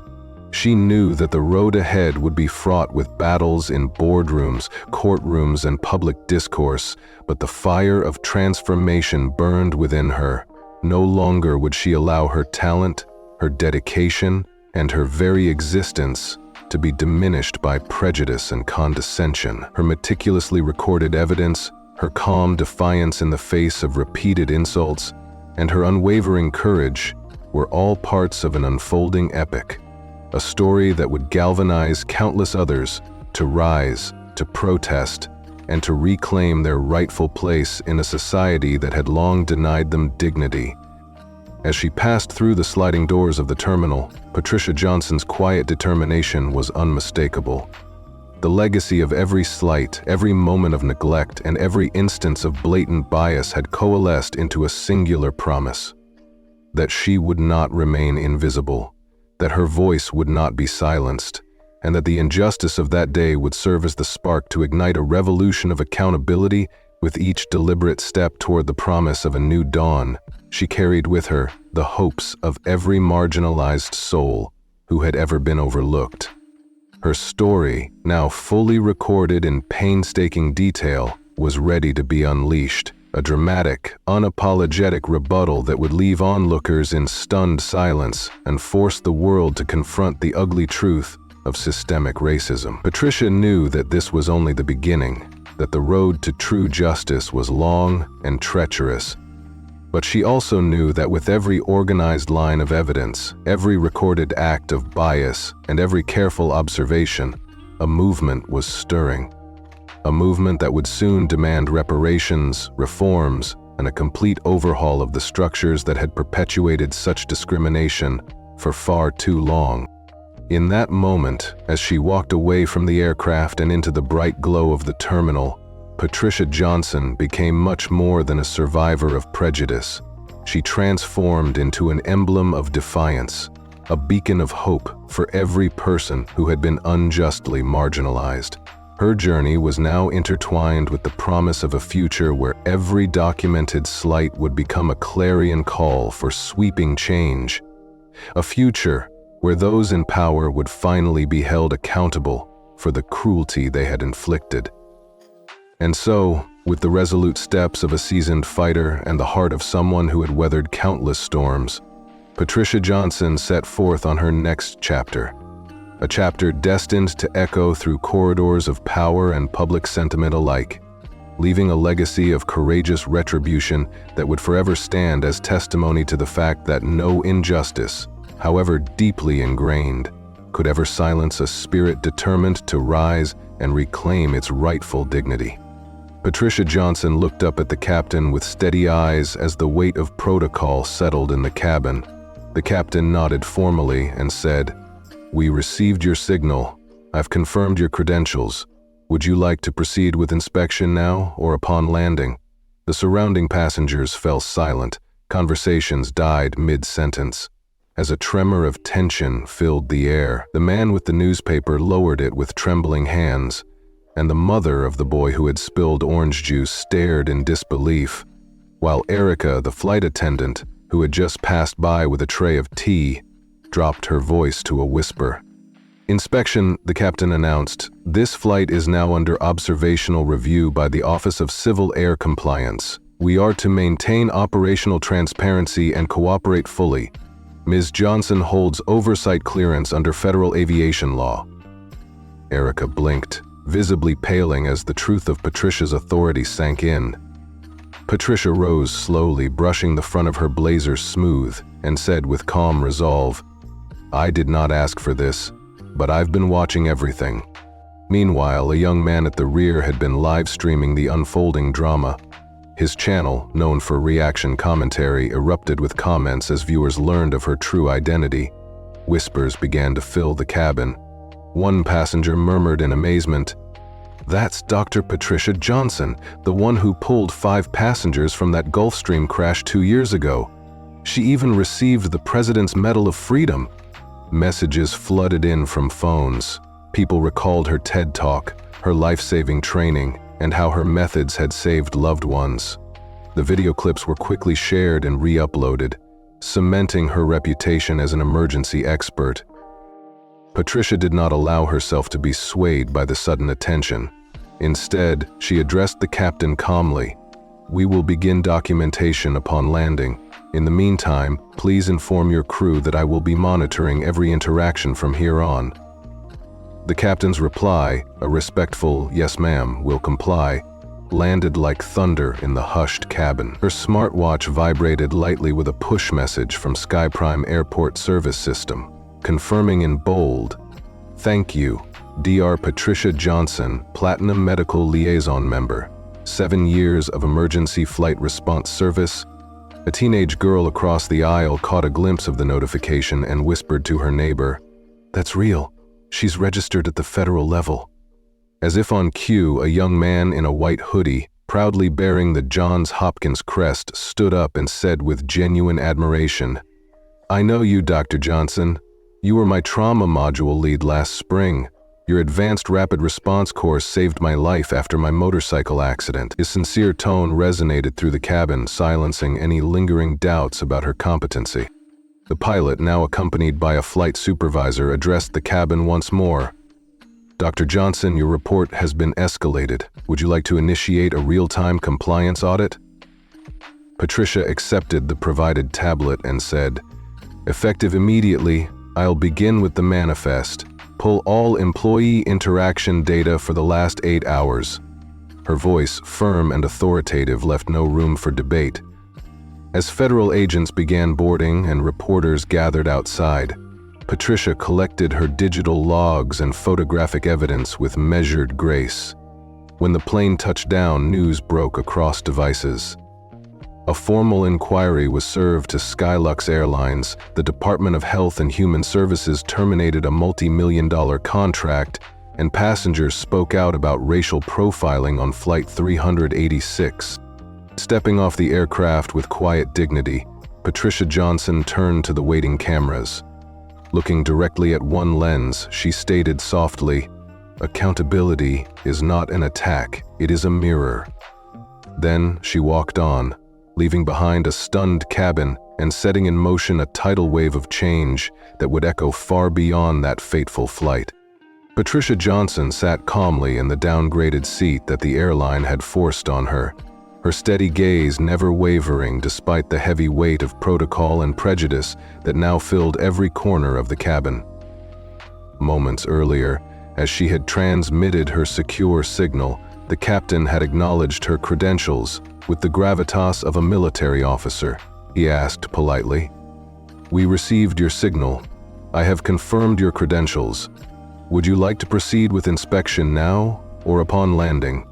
She knew that the road ahead would be fraught with battles in boardrooms, courtrooms, and public discourse, but the fire of transformation burned within her. No longer would she allow her talent, her dedication, and her very existence to be diminished by prejudice and condescension. Her meticulously recorded evidence, her calm defiance in the face of repeated insults, and her unwavering courage were all parts of an unfolding epic, a story that would galvanize countless others to rise, to protest, and to reclaim their rightful place in a society that had long denied them dignity. As she passed through the sliding doors of the terminal, Patricia Johnson's quiet determination was unmistakable. The legacy of every slight, every moment of neglect, and every instance of blatant bias had coalesced into a singular promise: that she would not remain invisible, that her voice would not be silenced, and that the injustice of that day would serve as the spark to ignite a revolution of accountability. With each deliberate step toward the promise of a new dawn, she carried with her the hopes of every marginalized soul who had ever been overlooked. Her story, now fully recorded in painstaking detail, was ready to be unleashed, a dramatic, unapologetic rebuttal that would leave onlookers in stunned silence and force the world to confront the ugly truth of systemic racism. Patricia knew that this was only the beginning, that the road to true justice was long and treacherous. But she also knew that with every organized line of evidence, every recorded act of bias, and every careful observation, a movement was stirring. A movement that would soon demand reparations, reforms, and a complete overhaul of the structures that had perpetuated such discrimination for far too long. In that moment, as she walked away from the aircraft and into the bright glow of the terminal, Patricia Johnson became much more than a survivor of prejudice. She transformed into an emblem of defiance, a beacon of hope for every person who had been unjustly marginalized. Her journey was now intertwined with the promise of a future where every documented slight would become a clarion call for sweeping change. A future where those in power would finally be held accountable for the cruelty they had inflicted. And so, with the resolute steps of a seasoned fighter and the heart of someone who had weathered countless storms, Patricia Johnson set forth on her next chapter, a chapter destined to echo through corridors of power and public sentiment alike, leaving a legacy of courageous retribution that would forever stand as testimony to the fact that no injustice, however deeply ingrained, could ever silence a spirit determined to rise and reclaim its rightful dignity. Patricia Johnson looked up at the captain with steady eyes as the weight of protocol settled in the cabin. The captain nodded formally and said, "We received your signal. I've confirmed your credentials. Would you like to proceed with inspection now or upon landing?" The surrounding passengers fell silent. Conversations died mid-sentence. As a tremor of tension filled the air, the man with the newspaper lowered it with trembling hands, and the mother of the boy who had spilled orange juice stared in disbelief, while Erica, the flight attendant, who had just passed by with a tray of tea, dropped her voice to a whisper. "Inspection," the captain announced. "This flight is now under observational review by the Office of Civil Air Compliance. We are to maintain operational transparency and cooperate fully. Ms. Johnson holds oversight clearance under federal aviation law." Erica blinked, visibly paling as the truth of Patricia's authority sank in. Patricia rose slowly, brushing the front of her blazer smooth, and said with calm resolve, "I did not ask for this, but I've been watching everything." Meanwhile, a young man at the rear had been live-streaming the unfolding drama. His channel, known for reaction commentary, erupted with comments as viewers learned of her true identity. Whispers began to fill the cabin. One passenger murmured in amazement, "That's Dr. Patricia Johnson, the one who pulled 5 passengers from that Gulfstream crash 2 years ago. She even received the President's Medal of Freedom." Messages flooded in from phones. People recalled her TED Talk, her life-saving training, and how her methods had saved loved ones. The video clips were quickly shared and re-uploaded, cementing her reputation as an emergency expert. Patricia did not allow herself to be swayed by the sudden attention. Instead, she addressed the captain calmly. "We will begin documentation upon landing. In the meantime, please inform your crew that I will be monitoring every interaction from here on." The captain's reply, a respectful "yes ma'am, will comply," landed like thunder in the hushed cabin. Her smartwatch vibrated lightly with a push message from SkyPrime Airport Service System, confirming in bold, "Thank you, Dr. Patricia Johnson, Platinum Medical Liaison Member, 7 years of emergency flight response service." A teenage girl across the aisle caught a glimpse of the notification and whispered to her neighbor, "That's real. She's registered at the federal level." As if on cue, a young man in a white hoodie, proudly bearing the Johns Hopkins crest, stood up and said with genuine admiration, "I know you, Dr. Johnson. You were my trauma module lead last spring. Your advanced rapid response course saved my life after my motorcycle accident." His sincere tone resonated through the cabin, silencing any lingering doubts about her competency. The pilot, now accompanied by a flight supervisor, addressed the cabin once more. "Dr. Johnson, your report has been escalated. Would you like to initiate a real-time compliance audit?" Patricia accepted the provided tablet and said, "Effective immediately, I'll begin with the manifest. Pull all employee interaction data for the last 8 hours." Her voice, firm and authoritative, left no room for debate. As federal agents began boarding and reporters gathered outside, Patricia collected her digital logs and photographic evidence with measured grace. When the plane touched down, news broke across devices. A formal inquiry was served to Skylux Airlines. The Department of Health and Human Services terminated a multi-million-dollar contract, and passengers spoke out about racial profiling on Flight 386. Stepping off the aircraft with quiet dignity, Patricia Johnson turned to the waiting cameras. Looking directly at one lens, she stated softly, "Accountability is not an attack, it is a mirror." Then she walked on, leaving behind a stunned cabin and setting in motion a tidal wave of change that would echo far beyond that fateful flight. Patricia Johnson sat calmly in the downgraded seat that the airline had forced on her, her steady gaze never wavering despite the heavy weight of protocol and prejudice that now filled every corner of the cabin. Moments earlier, as she had transmitted her secure signal, the captain had acknowledged her credentials with the gravitas of a military officer. He asked politely, "We received your signal. I have confirmed your credentials. Would you like to proceed with inspection now or upon landing?"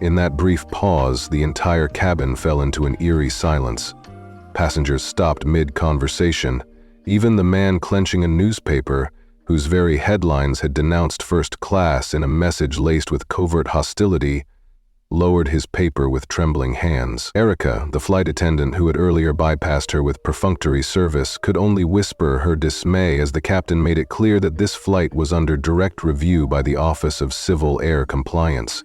In that brief pause, the entire cabin fell into an eerie silence. Passengers stopped mid-conversation. Even the man clenching a newspaper, whose very headlines had denounced first class in a message laced with covert hostility, lowered his paper with trembling hands. Erica, the flight attendant who had earlier bypassed her with perfunctory service, could only whisper her dismay as the captain made it clear that this flight was under direct review by the Office of Civil Air Compliance.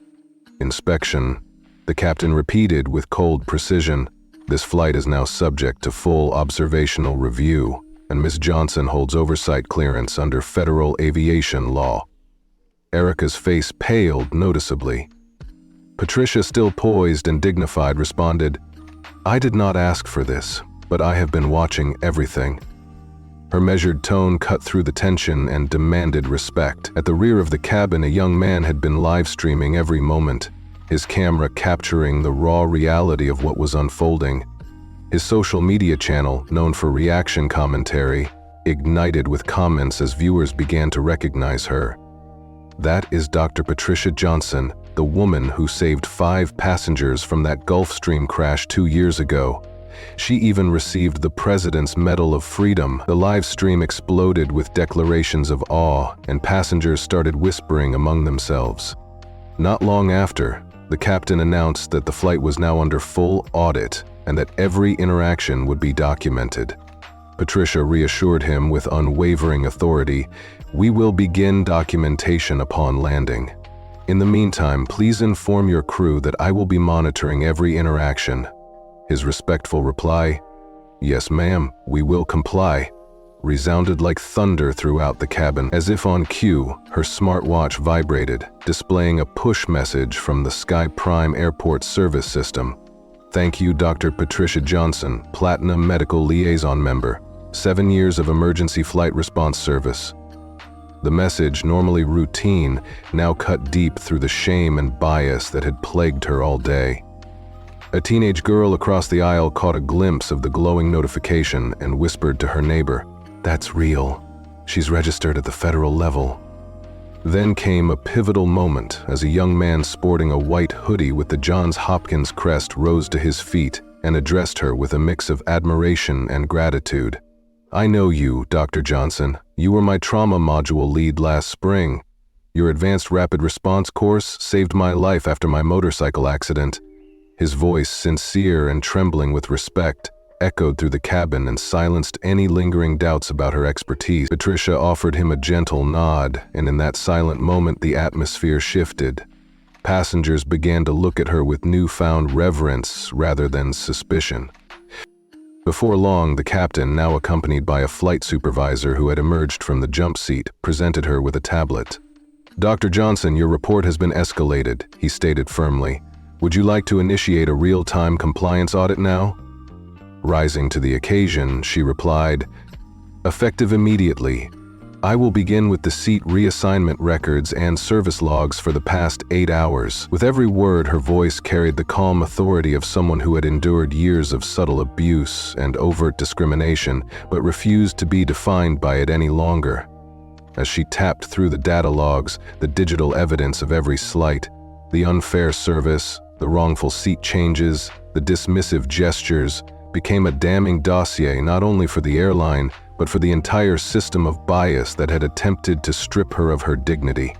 "Inspection," the captain repeated with cold precision. "This flight is now subject to full observational review, and Ms. Johnson holds oversight clearance under federal aviation law." Erica's face paled noticeably. Patricia, still poised and dignified, responded, "I did not ask for this, but I have been watching everything." Her measured tone cut through the tension and demanded respect. At the rear of the cabin, a young man had been live-streaming every moment, his camera capturing the raw reality of what was unfolding. His social media channel, known for reaction commentary, ignited with comments as viewers began to recognize her. "That is Dr. Patricia Johnson, the woman who saved 5 passengers from that Gulfstream crash 2 years ago. She even received the President's Medal of Freedom." The live stream exploded with declarations of awe, and passengers started whispering among themselves. Not long after, the captain announced that the flight was now under full audit and that every interaction would be documented. Patricia reassured him with unwavering authority. "We will begin documentation upon landing. In the meantime, please inform your crew that I will be monitoring every interaction." His respectful reply, "Yes, ma'am, we will comply," resounded like thunder throughout the cabin. As if on cue, her smartwatch vibrated, displaying a push message from the Sky Prime Airport Service System. "Thank you, Dr. Patricia Johnson, Platinum Medical Liaison Member, 7 years of emergency flight response service." The message, normally routine, now cut deep through the shame and bias that had plagued her all day. A teenage girl across the aisle caught a glimpse of the glowing notification and whispered to her neighbor, "That's real. She's registered at the federal level." Then came a pivotal moment as a young man sporting a white hoodie with the Johns Hopkins crest rose to his feet and addressed her with a mix of admiration and gratitude. "I know you, Dr. Johnson. You were my trauma module lead last spring. Your advanced rapid response course saved my life after my motorcycle accident." His voice, sincere and trembling with respect, echoed through the cabin and silenced any lingering doubts about her expertise. Patricia offered him a gentle nod, and in that silent moment the atmosphere shifted. Passengers began to look at her with newfound reverence rather than suspicion. Before long, the captain, now accompanied by a flight supervisor who had emerged from the jump seat, presented her with a tablet. "Dr. Johnson, your report has been escalated," he stated firmly. "Would you like to initiate a real-time compliance audit now?" Rising to the occasion, she replied, "Effective immediately. I will begin with the seat reassignment records and service logs for the past 8 hours." With every word, her voice carried the calm authority of someone who had endured years of subtle abuse and overt discrimination, but refused to be defined by it any longer. As she tapped through the data logs, the digital evidence of every slight, the unfair service, the wrongful seat changes, the dismissive gestures, became a damning dossier not only for the airline, but for the entire system of bias that had attempted to strip her of her dignity.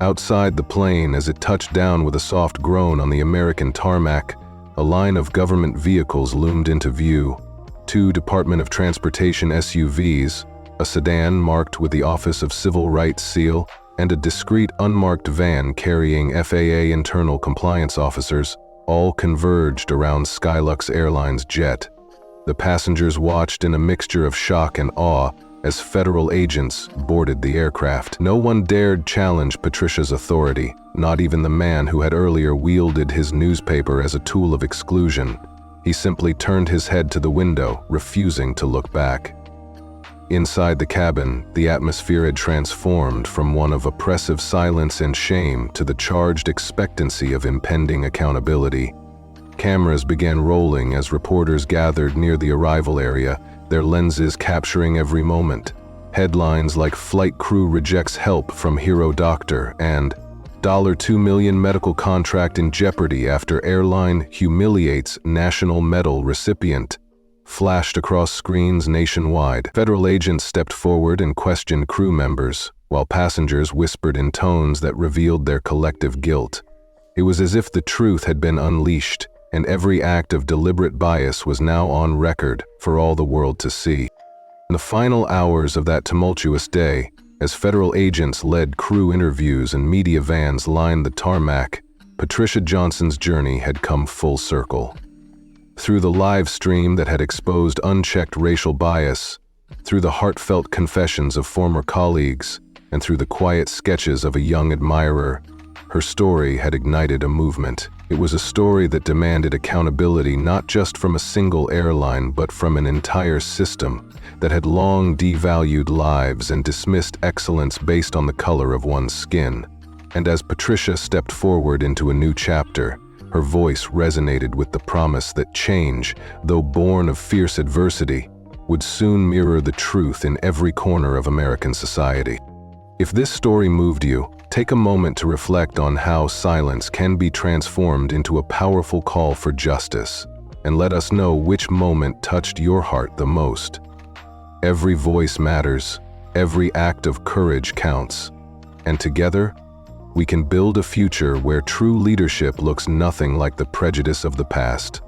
Outside the plane, as it touched down with a soft groan on the American tarmac, a line of government vehicles loomed into view. 2 Department of Transportation SUVs, a sedan marked with the Office of Civil Rights seal, and a discreet unmarked van carrying FAA internal compliance officers, all converged around Skylux Airlines' jet. The passengers watched in a mixture of shock and awe as federal agents boarded the aircraft. No one dared challenge Patricia's authority, not even the man who had earlier wielded his newspaper as a tool of exclusion. He simply turned his head to the window, refusing to look back. Inside the cabin, the atmosphere had transformed from one of oppressive silence and shame to the charged expectancy of impending accountability. Cameras began rolling as reporters gathered near the arrival area, their lenses capturing every moment. Headlines like "Flight Crew Rejects Help from Hero Doctor" and $2 million medical contract in jeopardy after airline humiliates National Medal recipient flashed across screens nationwide. Federal agents stepped forward and questioned crew members, while passengers whispered in tones that revealed their collective guilt. It was as if the truth had been unleashed, and every act of deliberate bias was now on record for all the world to see. In the final hours of that tumultuous day, as federal agents led crew interviews and media vans lined the tarmac, Patricia Johnson's journey had come full circle. Through the live stream that had exposed unchecked racial bias, through the heartfelt confessions of former colleagues, and through the quiet sketches of a young admirer, her story had ignited a movement. It was a story that demanded accountability not just from a single airline, but from an entire system that had long devalued lives and dismissed excellence based on the color of one's skin. And as Patricia stepped forward into a new chapter, her voice resonated with the promise that change, though born of fierce adversity, would soon mirror the truth in every corner of American society. If this story moved you, take a moment to reflect on how silence can be transformed into a powerful call for justice, and let us know which moment touched your heart the most. Every voice matters, every act of courage counts, and together, we can build a future where true leadership looks nothing like the prejudice of the past.